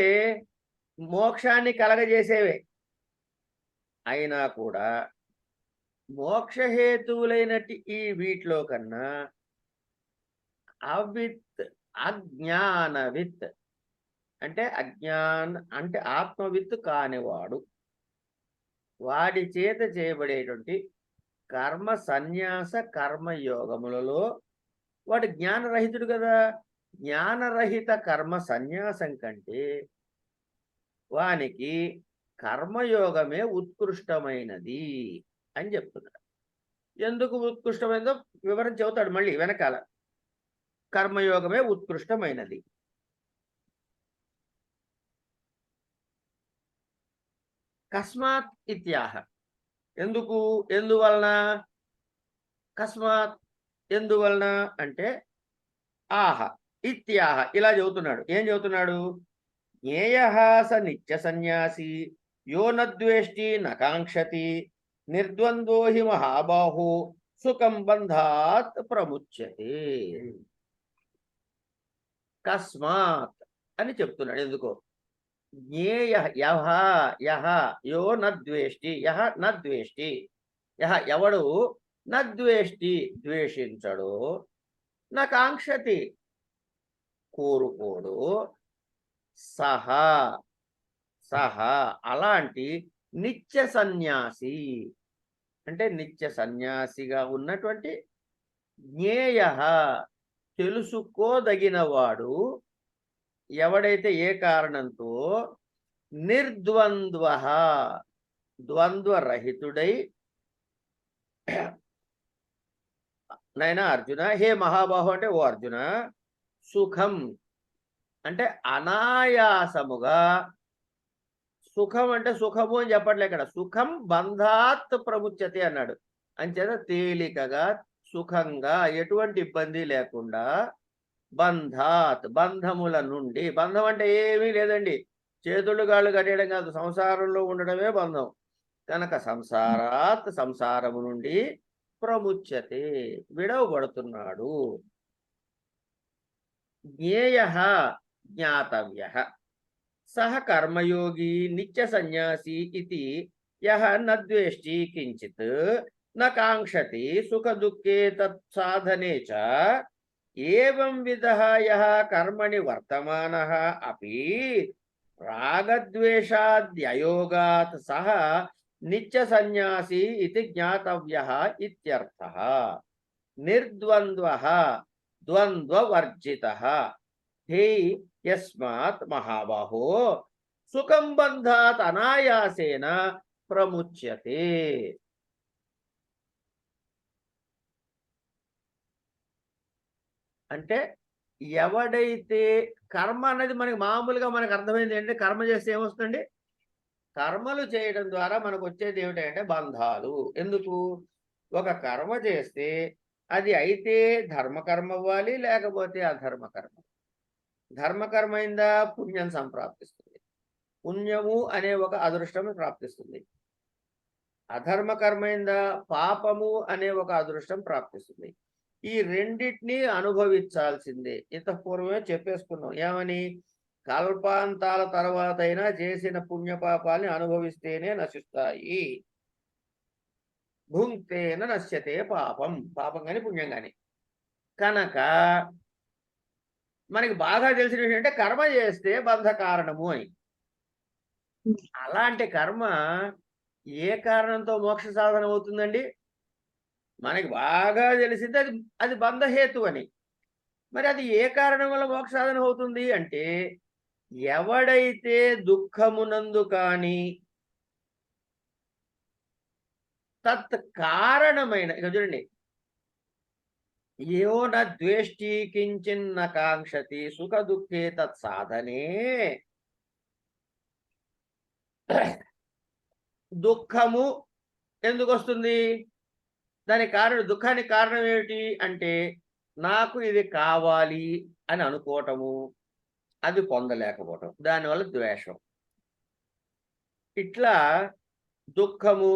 మోక్షాన్ని కలగజేసేవే అయినా కూడా మోక్షహేతువులైనటి ఈ వీటిలో కన్నా అజ్ఞానవిత్ అంటే ఆత్మవిత్ కానివాడు, వాడి చేత చేయబడేటువంటి కర్మ సన్యాస కర్మయోగములలో వాడు జ్ఞానరహితుడు కదా. జ్ఞానరహిత కర్మ సన్యాసం కంటే వానికి కర్మయోగమే ఉత్కృష్టమైనది అని చెప్తున్నాడు. ఎందుకు ఉత్కృష్టమైనదో వివరం చెబుతాడు మళ్ళీ వెనకాల. కర్మయోగమే ఉత్కృష్టమైనది. కస్మాత్ ఇత్యాహ, ఎందువలన? కస్మాత్ ఎందువలన అంటే ఆహ ఇత్యాహ, ఇలా చెబుతున్నాడు. ఏం చెబుతున్నాడు? జ్ఞేయః స నిత్య సన్యాసి యో నద్వేష్టి నకాంక్షతి నిర్ద్వంద్వో హి మహాబాహో సుఖం బంధాత్ ప్రముచ్యతే. కస్మాత్ అని చెప్తున్నాడు. ఎందుకో? జ్ఞేయ యహ యో నద్వేష్టి, యహ నద్వేష్టి, యహ ఎవడు నద్వేష్టి ద్వేషించడు, నకాంక్షతి కోరుకోడు, సహా అలాంటి నిత్య సన్యాసి అంటే నిత్య సన్యాసిగా ఉన్నటువంటి జ్ఞేయ తెలుసుకోదగినవాడు ఎవడైతే ఏ కారణంతో నిర్ద్వంద్వ ద్వంద్వరహితుడై, నైనా అర్జున, హే మహాబాహు అంటే ఓ అర్జున, సుఖం అంటే అనాయాసముగా, సుఖం అంటే సుఖము అని చెప్పట్లే ఇక్కడ, సుఖం బంధాత్ ప్రముచ్యతే అన్నాడు. అంచేత తేలికగా సుఖంగా ఎటువంటి ఇబ్బంది లేకుండా బంధాత్ బంధముల నుండి, బంధం అంటే ఏమీ లేదండి, చేతులు కాళ్ళు కట్టేయడం కాదు, సంసారంలో ఉండడమే బంధం కనుక సంసారాత్ సంసారము నుండి ప్రముచ్యతే విడవబడుతున్నాడు. జ్ఞేయ జ్ఞాతవ్య సహ కర్మయోగి నిత్య సన్యాసి ఇది యః న ద్వేష్టి కించిత్ న కాంక్షతి సుఖ దుఃఖే తత్ సాధనే చ ఏవం విధః యః కర్మణి వర్తమానః అపి రాగద్వేషాద్యయోగాత్ సహ నిత్య సన్యాసి ఇది జ్ఞాతవ్యః ఇత్యర్థః. నిర్ద్వంద్వః ద్వంద్వవర్జితః హే యస్మాత్ మహాబాహో సుఖం బంధాత్ అనాయాసేన ప్రముచ్యతే. అంటే ఎవడైతే కర్మ అన్నది మనకి మామూలుగా మనకు అర్థమైంది ఏంటంటే, కర్మ చేస్తే ఏమొస్తుందండి, కర్మలు చేయడం ద్వారా మనకు వచ్చేది ఏమిటంటే బంధాలు. ఎందుకు, ఒక కర్మ చేస్తే అది అయితే ధర్మకర్మ అవ్వాలి, లేకపోతే అధర్మకర్మ. ధర్మకర్మ అయిందా పుణ్యం సంప్రాప్తిస్తుంది, పుణ్యము అనే ఒక అదృష్టం ప్రాప్తిస్తుంది. అధర్మకర్మ అయిందా పాపము అనే ఒక అదృష్టం ప్రాప్తిస్తుంది. ఈ రెండింటినీ అనుభవించాల్సిందే. ఇంత పూర్వమే చెప్పేసుకున్నాం ఏమని, కల్పాంతాల తర్వాత అయినా చేసిన పుణ్యపాపాలని అనుభవిస్తేనే నశిస్తాయి. భుంక్తేన నశ్యతే పాపం, పాపం కానీ పుణ్యం కానీ. కనుక మనకి బాగా తెలిసిన విషయం అంటే కర్మ చేస్తే బంధ కారణము అని. అలాంటి కర్మ ఏ కారణంతో మోక్ష సాధన అవుతుందండి, మనకి బాగా తెలిసింది అది అది బంధహేతు అని. మరి అది ఏ కారణం వల్ల మోక్ష సాధన అవుతుంది అంటే, ఎవడైతే దుఃఖమునందు కానీ తత్ కారణమైన, ఇక చూడండి, యో న ద్వేష్టి కించిన్న కాంక్షతి సుఖ దుఃఖే తత్ సాధనే. దుఃఖము ఎందుకు వస్తుంది, దానికి కారణం, దుఃఖానికి కారణం ఏమిటి అంటే, నాకు ఇది కావాలి అని అనుకోవటము, అది పొందలేకపోవటం, దానివల్ల ద్వేషం. ఇట్లా దుఃఖము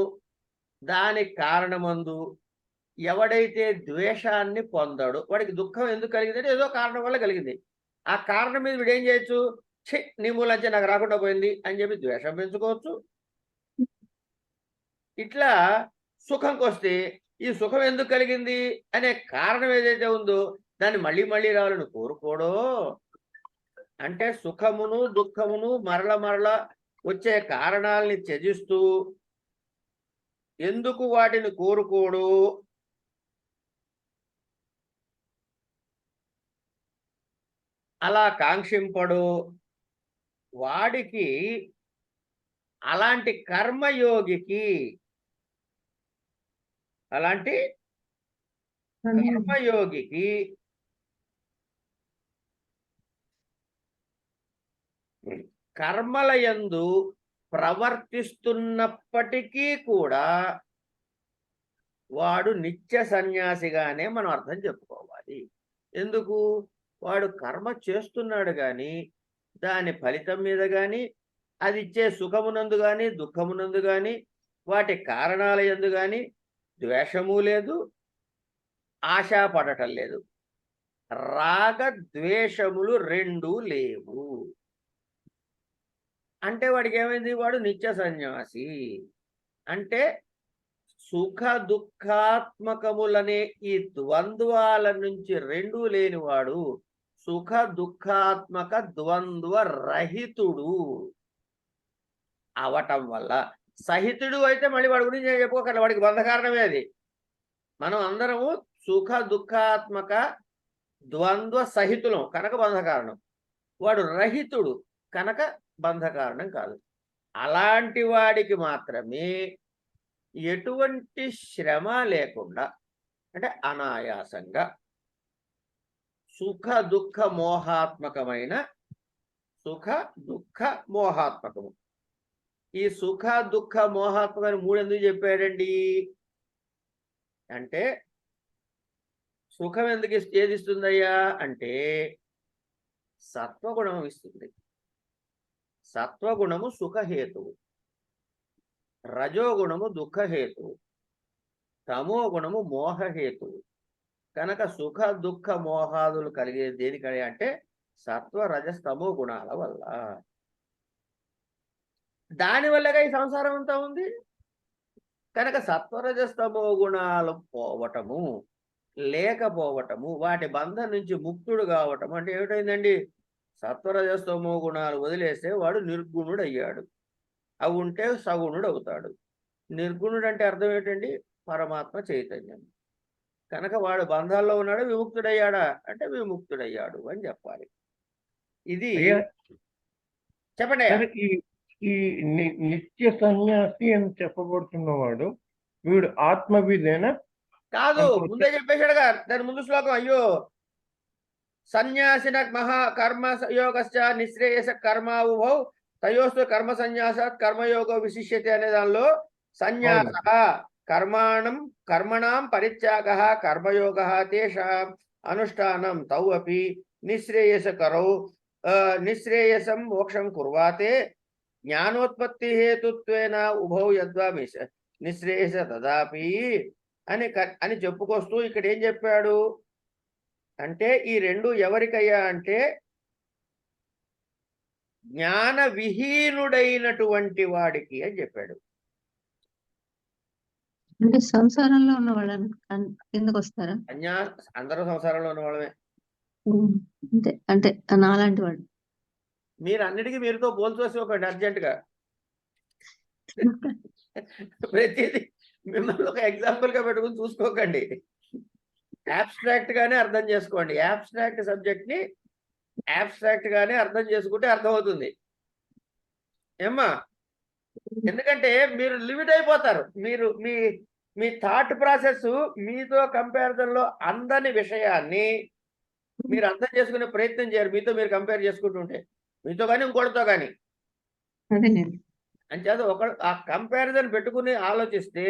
దానికి కారణమందు ఎవడైతే ద్వేషాన్ని పొందాడో వాడికి దుఃఖం ఎందుకు కలిగిందంటే ఏదో కారణం వల్ల కలిగింది. ఆ కారణం మీద వీడు ఏం చేయొచ్చు, ఛీ నీ మూలంచే నాకు రాకుండా పోయింది అని చెప్పి ద్వేషం పెంచుకోవచ్చు. ఇట్లా సుఖంకి వస్తే ఈ సుఖం ఎందుకు కలిగింది అనే కారణం ఏదైతే ఉందో దాన్ని మళ్ళీ మళ్ళీ రావాలని కోరుకోడో. అంటే సుఖమును దుఃఖమును మరల మరల వచ్చే కారణాలని త్యజిస్తూ ఎందుకు వాటిని కోరుకోడు, అలా కాంక్షింపడు, వాడికి అలాంటి కర్మయోగికి కర్మలయందు ప్రవర్తిస్తున్నప్పటికీ కూడా వాడు నిత్య సన్యాసిగానే మనం అర్థం చెప్పుకోవాలి. ఎందుకు, వాడు కర్మ చేస్తున్నాడు కానీ దాని ఫలితం మీద కానీ అది ఇచ్చే సుఖమునందు కానీ దుఃఖమునందు కానీ వాటి కారణాల యందు కానీ ద్వేషము లేదు, ఆశ పడటం లేదు. రాగ ద్వేషములు రెండూ లేవు. అంటే వాడికి ఏమైంది, వాడు నిత్య సన్యాసి. అంటే సుఖ దుఃఖాత్మకములనే ఈ ద్వంద్వాల నుంచి రెండూ లేనివాడు సుఖ దుఃఖాత్మక ద్వంద్వ రహితుడు అవటం వల్ల, సహితుడు అయితే మళ్ళీ వాడి గురించి నేను చెప్పుకోకర్లే, వాడికి బంధకారణమే అది. మనం అందరము సుఖ దుఃఖాత్మక ద్వంద్వ సహితులం కనుక బంధకారణం. వాడు రహితుడు కనుక బంధకారణం కాదు. అలాంటి వాడికి మాత్రమే ఎటువంటి శ్రమ లేకుండా, అంటే అనాయాసంగా సుఖ దుఃఖ మోహాత్మకమైన, సుఖ దుఃఖ మోహాత్మకము. ఈ సుఖ దుఃఖ మోహాత్మకమైన మూడు ఎందుకు చెప్పాడండి అంటే, సుఖం ఎందుకు ఏది ఇస్తుందయ్యా అంటే సత్వగుణం ఇస్తుంది. సత్వగుణము సుఖహేతువు, రజోగుణము దుఃఖహేతువు, తమో గుణము మోహహేతువు. కనుక సుఖ దుఃఖ మోహాదులు కలిగేది దేనికని అంటే సత్వ రజస్తమో గుణాల వల్ల. దానివల్లగా ఈ సంసారం అంతా ఉంది. కనుక సత్వరజస్తమో గుణాలు పోవటము, లేకపోవటము, వాటి బంధం నుంచి ముక్తుడు కావటం అంటే ఏమిటైందండి? సత్వరజస్తమో గుణాలు వదిలేస్తే వాడు నిర్గుణుడు అయ్యాడు. అవి ఉంటే సగుణుడు అవుతాడు. నిర్గుణుడు అంటే అర్థం ఏంటండి? పరమాత్మ చైతన్యం. కనుక వాడు బంధాల్లో ఉన్నాడు, విముక్తుడయ్యాడా అంటే విముక్తుడయ్యాడు అని చెప్పాలి. ఇది అయ్యా చెప్పండి. సరే, ఈ ఈ నిత్య సన్యాసి అని చెప్పబడుతున్నవాడు వీడు ఆత్మవిదేనా? కాదు, ముందే చెప్పేశాడుగా దాని ముందు శ్లోకం. అయ్యో, సన్యాసిన మహా కర్మ యోగశ్చ నిశ్రేయస కర్మావుభౌ తయోస్తు కర్మ సన్యాసాత్ కర్మయోగో విశిష్యతే అనే దానిలో సన్యాస కర్మణాం పరిత్యాగ కర్మయోగ తేషాం అనుష్ఠానం తౌ అపి నిశ్రేయసకరౌ నిశ్రేయసం మోక్షం కుర్వాతే జ్ఞానోత్పత్తి హేతుత్వేన ఉభౌ యద్వా నిశ్రేయస తదాపి అని చెప్పుకొస్తూ ఇక్కడ ఏం చెప్పాడు అంటే ఈ రెండు ఎవరికయ్యా అంటే జ్ఞాన విహీనుడైనటువంటి వాడికి అని చెప్పాడు. అంటే సంసారంలో ఉన్న వాళ్ళని కిందకు వస్తారా? అందరూ సంసారంలో ఉన్న వాళ్ళమే. అంతే, అంటే నాలాంటి వాడు. మీరు అన్నిటికీ మీరుతో పోల్చొసి ఒకటి అర్జెంటుగా ప్రతిదీ మిమ్మల్ని ఒక ఎగ్జాంపుల్ గా పెట్టుకుని చూసుకోకండి. యాబ్స్ట్రాక్ట్ గానే అర్థం చేసుకోండి. యాబ్స్ట్రాక్ట్ సబ్జెక్ట్ ని యాబ్స్ట్రాక్ట్ గానే అర్థం చేసుకుంటే అర్థమవుతుంది ఏమ్మా. ఎందుకంటే మీరు లిమిట్ అయిపోతారు. మీరు మీ థాట్ ప్రాసెస్ మీతో కంపారిజన్ లో అందని విషయాన్ని మీరు అర్థం చేసుకునే ప్రయత్నం చేయరు. మీతో మీరు కంపేర్ చేసుకుంటుంటే మీతో కానీ ఇంకోటితో కానీ. అంచేత ఆ కంపారిజన్ పెట్టుకుని ఆలోచిస్తే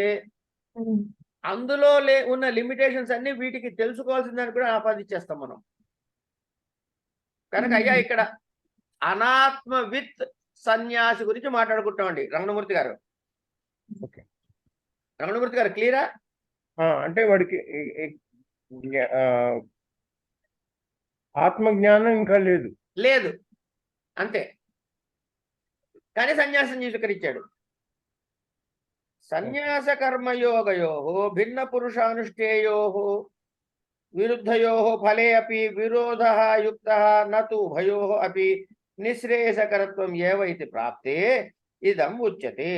అందులో ఉన్న లిమిటేషన్స్ అన్ని వీటికి తెలుసుకోవాల్సిందని కూడా ఆపాదించేస్తాం మనం. కనుక అయ్యా ఇక్కడ అనాత్మ విత్ సన్యాసి గురించి మాట్లాడుకుంటామండి. రమణమూర్తి గారు, రమణమూర్తి గారు క్లియరా? అంటే వాడికి ఆత్మజ్ఞానం ఇంకా లేదు అంతే. కానీ సన్యాసం స్వీకరించాడు. సన్యాస కర్మయోగయో భిన్న పురుషానుష్ఠేయో విరుద్ధయో ఫలే అపి విరోధ యుక్త నతు ఉభయో అపి నిశ్రేయసకరత్వం ఏవ ఇతి ప్రాప్తే ఇదం ఉచ్యతే.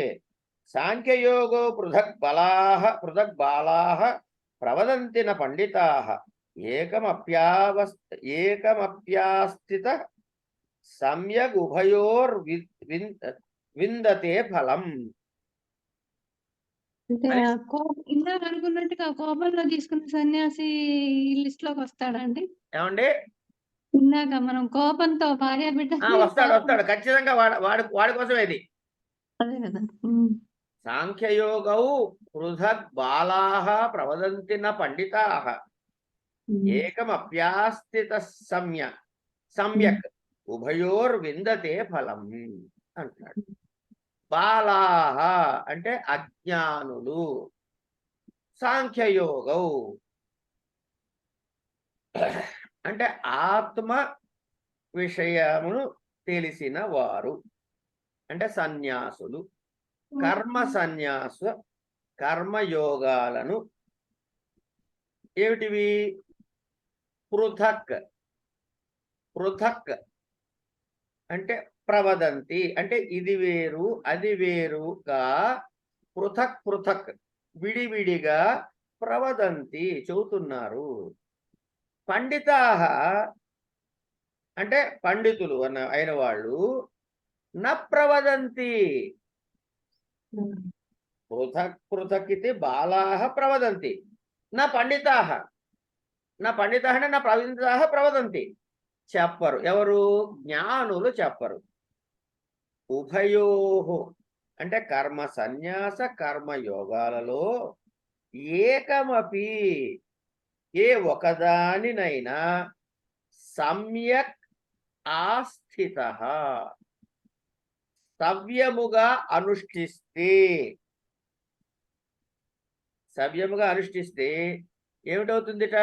సాంఖ్యయోగో పృథక్ బాలాః ప్రవదంతి న పండితాః ఏకమప్యాస్థిత సమ్యగ్ ఉభయోర్ విందతే ఫలం. ఇందాక అనుకున్నట్టుగా కోపంలో తీసుకున్న సన్యాసి లిస్ట్ లోకి వస్తాడండి? ఏమండి, ఇందాక మనం కోపంతో భార్య బిడ్డ వస్తాడు ఖచ్చితంగా. వాడి కోసం ఇది. అదే కదా. సాంఖ్యయోగౌ పృథక్ బాలాః ప్రవదంతి న పండితాః ఏకమప్యాస్థిత సమ్యక్ ఉభయోర్ విందతే ఫలం అంటున్నాడు. బాలాః అంటే అజ్ఞానులు, సాంఖ్యయోగౌ అంటే ఆత్మ విషయమును తెలిసిన వారు అంటే సన్యాసులు. కర్మయోగాలను ఏమిటివి? పృథక్ అంటే ప్రవదంతి అంటే ఇది వేరు అది వేరుగా పృథక్ విడివిడిగా ప్రవదంతి చెబుతున్నారు. పండితాః అంటే పండితులు అయిన వాళ్ళు న ప్రవదంతి. పృథక్ ఇది బాలాః ప్రవదంతి నా పండితాః అంటే నా ప్రవదితాః ప్రవదంతి. చెప్పరు. ఎవరు? జ్ఞానులు చెప్పరు. ఉభయోః అంటే కర్మ సన్యాస కర్మయోగాలలో ఏకమపి ఏ ఒకదానినైనా సమ్యక్ ఆస్థిత సవ్యముగా అనుష్ఠిస్తే ఏమిటవుతుందిట?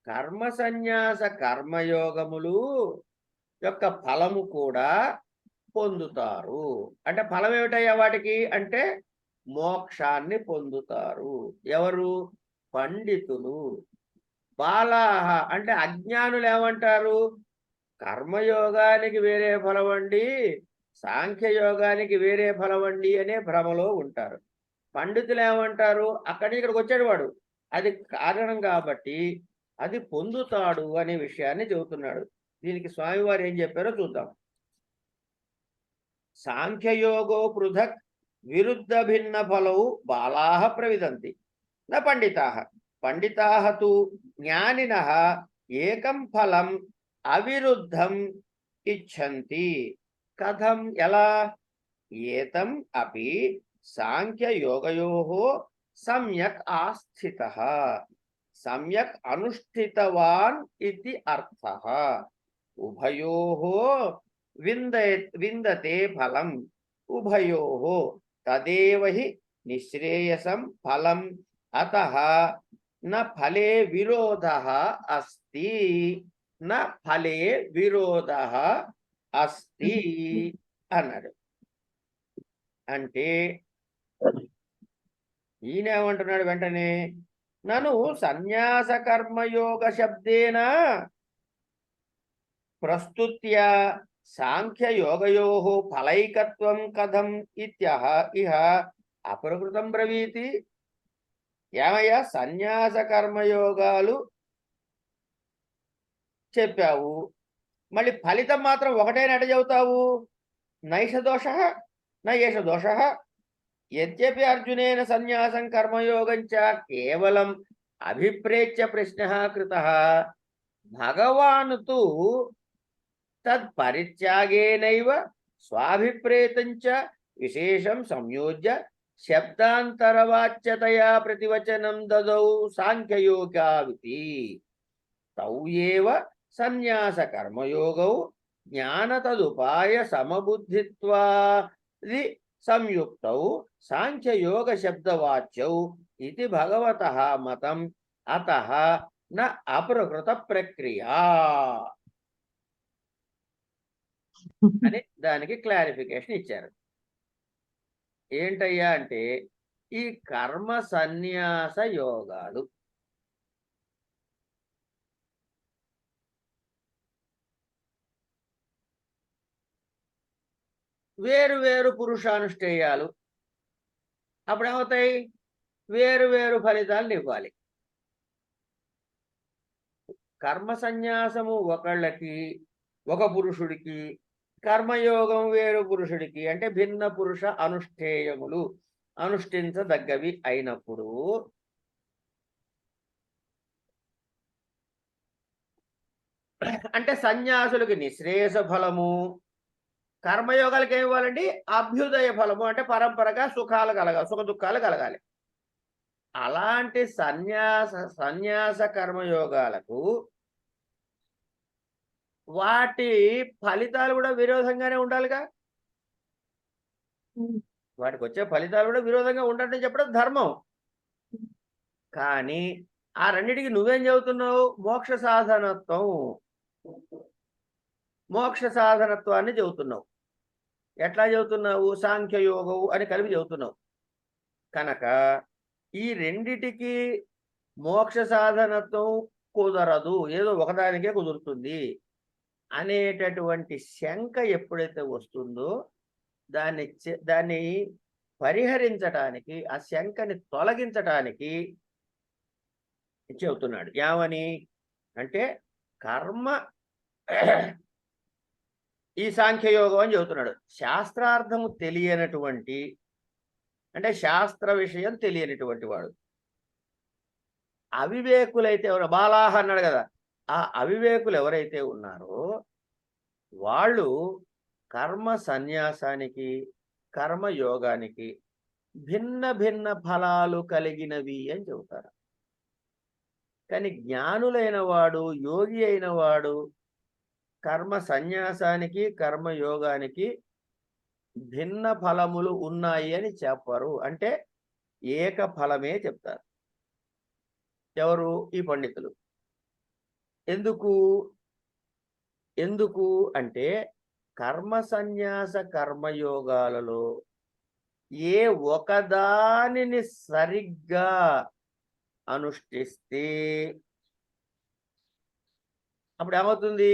కర్మ సన్యాస కర్మయోగములు యొక్క ఫలము కూడా పొందుతారు. అంటే ఫలం ఏమిటయ్యా వాటికి అంటే మోక్షాన్ని పొందుతారు. ఎవరు? పండితులు. బాలాహ అంటే అజ్ఞానులు ఏమంటారు? కర్మయోగానికి వేరే ఫలమండి, సాంఖ్యయోగానికి వేరే ఫలమండి అనే భ్రమలో ఉంటారు. పండితులు ఏమంటారు? అక్కడి ఇక్కడికి వచ్చాడు వాడు, అది కారణం కాబట్టి అది పొందుతాడు అనే విషయాన్ని చెబుతున్నాడు. దీనికి స్వామివారు ఏం చెప్పారో చూద్దాం. సాంఖ్యయోగో పృథక్ విరుద్ధ భిన్న ఫలౌ బాలాహ ప్రవిదంతి న పండితాః పండితాః తు జ్ఞానినః ఏకం ఫలం అవిరుద్ధం ఇచ్ఛంతి. కథం ఎలా? ఏతం అపి సాంఖ్యయోగయోః సమ్యక్ ఆస్థితః సమ్యక్ అనుష్ఠితవాన్ ఇతి అర్థః. ఉభయోః విందతే ఫలం ఉభయోః తదేవ హి నిశ్రేయసం ఫలం అతః న ఫలే విరోధః అస్తి న ఫలే విరోధః అస్తి అన్నాడు. అంటే ఈయన ఏమంటున్నాడు వెంటనే? నను సన్యాస కర్మయోగ శబ్దేన ప్రస్తుత్య సాంఖ్యయోగయోః ఫలైకత్వం కథం ఇత్యహ ఇహ అప్రకృతం బ్రవీతి. ఏమయ్యా, సన్యాస కర్మయోగాలు చెప్పావు, మళ్ళీ ఫలితం మాత్రం ఒకటేనట చెబుతావు. నైష దోష నయేష దోష యద్యపి అర్జునేన సన్యాసం కర్మయోగం చ కేవలం అభిప్రేత్య ప్రశ్నః కృతః భగవాన్ తు తత్పరిత్యాగేనైవ స్వాభిప్రేతం చ విశేషం సంయోజ్య శబ్దాంతరవాచ్యతయా ప్రతివచనం దదౌ సాంఖ్యయోగావితి. తౌ ఏవ సన్యాస కర్మయోగౌ జ్ఞానతదుపాయ సమబుద్ధిత్వాది సంయుక్తౌ సాంఖ్యయోగ శబ్దవాచ్యౌ ఇది భగవతః మతం. అతః న అప్రకృత ప్రక్రియా అని దానికి క్లారిఫికేషన్ ఇచ్చారు. ఏంటయ్యా అంటే ఈ కర్మ సన్యాస యోగాలు వేరు వేరు పురుషానుష్ఠేయాలు. అప్పుడేమవుతాయి? వేరు వేరు ఫలితాలను ఇవ్వాలి. కర్మ సన్యాసము ఒకళ్ళకి, ఒక పురుషుడికి, కర్మయోగం వేరు పురుషుడికి, అంటే భిన్న పురుష అనుష్ఠేయములు అనుష్ఠించదగ్గవి అయినప్పుడు అంటే సన్యాసులకి నిశ్రేయస ఫలము, కర్మయోగాలకి ఏమి ఇవ్వాలండి? అభ్యుదయ ఫలము, అంటే పరంపరగా సుఖాలు కలగాలి, సుఖ దుఃఖాలు కలగాలి. అలాంటి సన్యాస కర్మయోగాలకు వాటి ఫలితాలు కూడా విరోధంగానే ఉండాలిగా. వాటికి వచ్చే ఫలితాలు కూడా విరోధంగా ఉండటం చెప్పడం ధర్మం. కానీ ఆ రెండిటికి నువ్వేం చెబుతున్నావు? మోక్ష సాధనత్వాన్ని చెబుతున్నావు. ఎట్లా చెబుతున్నావు? సాంఖ్యయోగం అని కలిపి చెబుతున్నావు. కనుక ఈ రెండిటికి మోక్ష సాధనత్వం కుదరదు, ఏదో ఒకదానికే కుదురుతుంది అనేటటువంటి శంక ఎప్పుడైతే వస్తుందో దాన్ని పరిహరించటానికి, ఆ శంకని తొలగించటానికి చెబుతున్నాడు. ఏమని అంటే కర్మ ఈ సాంఖ్యయోగం అని చెబుతున్నాడు. శాస్త్రార్థము తెలియనటువంటి, అంటే శాస్త్ర విషయం తెలియనటువంటి వాడు, అవివేకులైతే ఎవరు? బాలాహ అన్నాడు కదా, ఆ అవివేకులు ఎవరైతే ఉన్నారో వాళ్ళు కర్మ సన్యాసానికి, కర్మయోగానికి భిన్న భిన్న ఫలాలు కలిగినవి అని చెబుతారు. కానీ జ్ఞానులైన వాడు, యోగి అయిన వాడు కర్మ సన్యాసానికి కర్మయోగానికి భిన్న ఫలములు ఉన్నాయి అని చెప్పరు. అంటే ఏక ఫలమే చెప్తారు. ఎవరు? ఈ పండితులు. ఎందుకు ఎందుకు అంటే కర్మ సన్యాస కర్మయోగాలలో ఏ ఒకదానిని సరిగ్గా అనుష్ఠిస్తే అప్పుడు ఏమవుతుంది?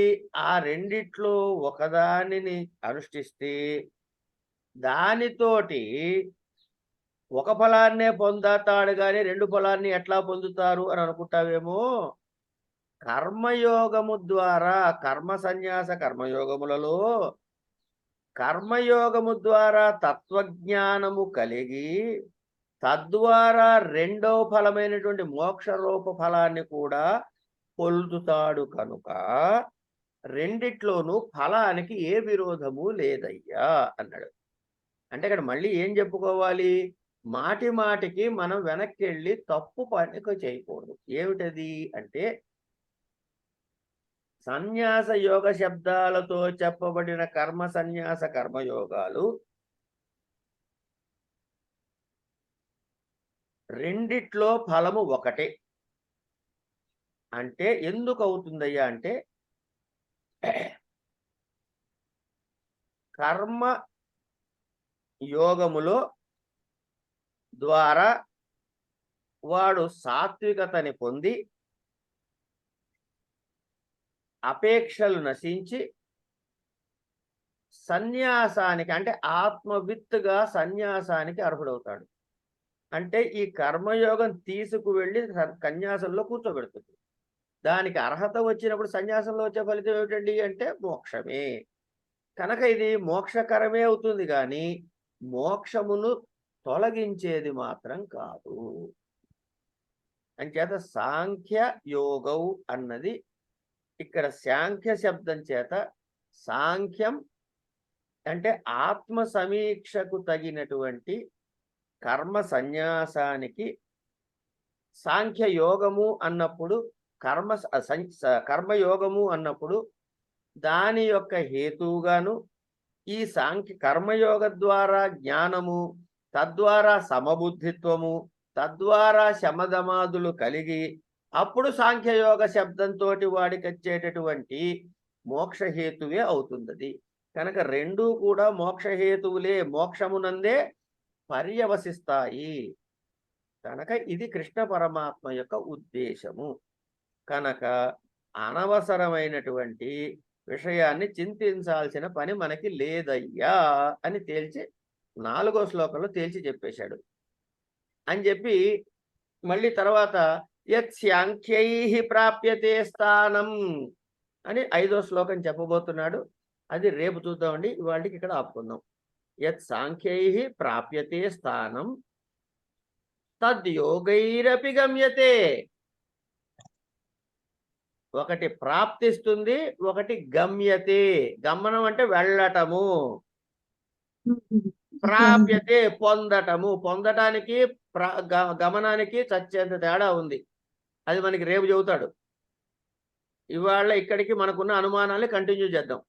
ఆ రెండిట్లో ఒకదానిని అనుష్ఠిస్తే దానితోటి ఒక ఫలాన్నే పొందుతాడు కానీ రెండు ఫలాన్ని ఎట్లా పొందుతారు అని అనుకుంటావేమో. కర్మయోగము ద్వారా కర్మ సన్యాస కర్మయోగములలో కర్మయోగము ద్వారా తత్వజ్ఞానము కలిగి తద్వారా రెండవ ఫలమైనటువంటి మోక్ష రూప ఫలాన్ని కూడా పొందుతాడు కనుక రెండిట్లోనూ ఫలానికి ఏ విరోధము లేదయ్యా అన్నాడు. అంటే ఇక్కడ మళ్ళీ ఏం చెప్పుకోవాలి? మాటి మాటికి మనం వెనక్కి వెళ్ళి తప్పు పని చేయకూడదు. ఏమిటది అంటే సన్యాస యోగ శబ్దాలతో చెప్పబడిన కర్మ సన్యాస కర్మయోగాలు రెండిట్లో ఫలము ఒకటే. అంటే ఎందుకు అవుతుందయ్యా అంటే కర్మ యోగములో ద్వారా వాడు సాత్వికతని పొంది అపేక్షలు నశించి సన్యాసానికి అంటే ఆత్మవిత్తుగా సన్యాసానికి అర్హుడవుతాడు. అంటే ఈ కర్మయోగం తీసుకువెళ్ళి సన్యాసంలో కూర్చోబెడుతుంది. దానికి అర్హత వచ్చినప్పుడు సన్యాసంలో వచ్చే ఫలితం ఏమిటండి అంటే మోక్షమే. కనుక ఇది మోక్షకరమే అవుతుంది కానీ మోక్షమును తొలగించేది మాత్రం కాదు. అంచేత సాంఖ్య యోగం అన్నది ఇక్కడ సాంఖ్య శబ్దం చేత సాంఖ్యం అంటే ఆత్మ సమీక్షకు తగినటువంటి కర్మ సన్యాసానికి సాంఖ్య యోగము అన్నప్పుడు కర్మయోగము అన్నప్పుడు దాని యొక్క హేతువుగాను ఈ సాంఖ్య కర్మయోగ ద్వారా జ్ఞానము, తద్వారా సమబుద్ధిత్వము, తద్వారా శమదమాదులు కలిగి అప్పుడు సాంఖ్యయోగ శబ్దంతో వాడికి వచ్చేటటువంటి మోక్షహేతువే అవుతుంది. కనుక రెండూ కూడా మోక్షహేతువులే, మోక్షమునందే పర్యవసిస్తాయి. కనుక ఇది కృష్ణ పరమాత్మ యొక్క ఉద్దేశము. కనుక అనవసరమైనటువంటి విషయాన్ని చింతించాల్సిన పని మనకి లేదయ్యా అని తేల్చి 4వ శ్లోకంలో తేల్చి చెప్పేశాడు. అని చెప్పి మళ్ళీ తర్వాత యత్ సాంఖ్యైః ప్రాప్యతే స్థానం అని 5వ శ్లోకం చెప్పబోతున్నాడు. అది రేపు చూద్దామండి. ఇవాళకి ఇక్కడ ఆపుకుందాం. యత్ సాంఖ్యైః ప్రాప్యతే స్థానం తద్యోగైరపి గమ్యతే. ఒకటి ప్రాప్తిస్తుంది, ఒకటి గమ్యతే. గమనం అంటే వెళ్ళటము, ప్రాప్యతే పొందటము. పొందటానికి గమనానికి చచ్చేంత తేడా ఉంది. అది మనకి రేపు చెబుతాడు. ఇవాళ ఇక్కడికి మనకున్న అనుమానాలు కంటిన్యూ చేద్దాం.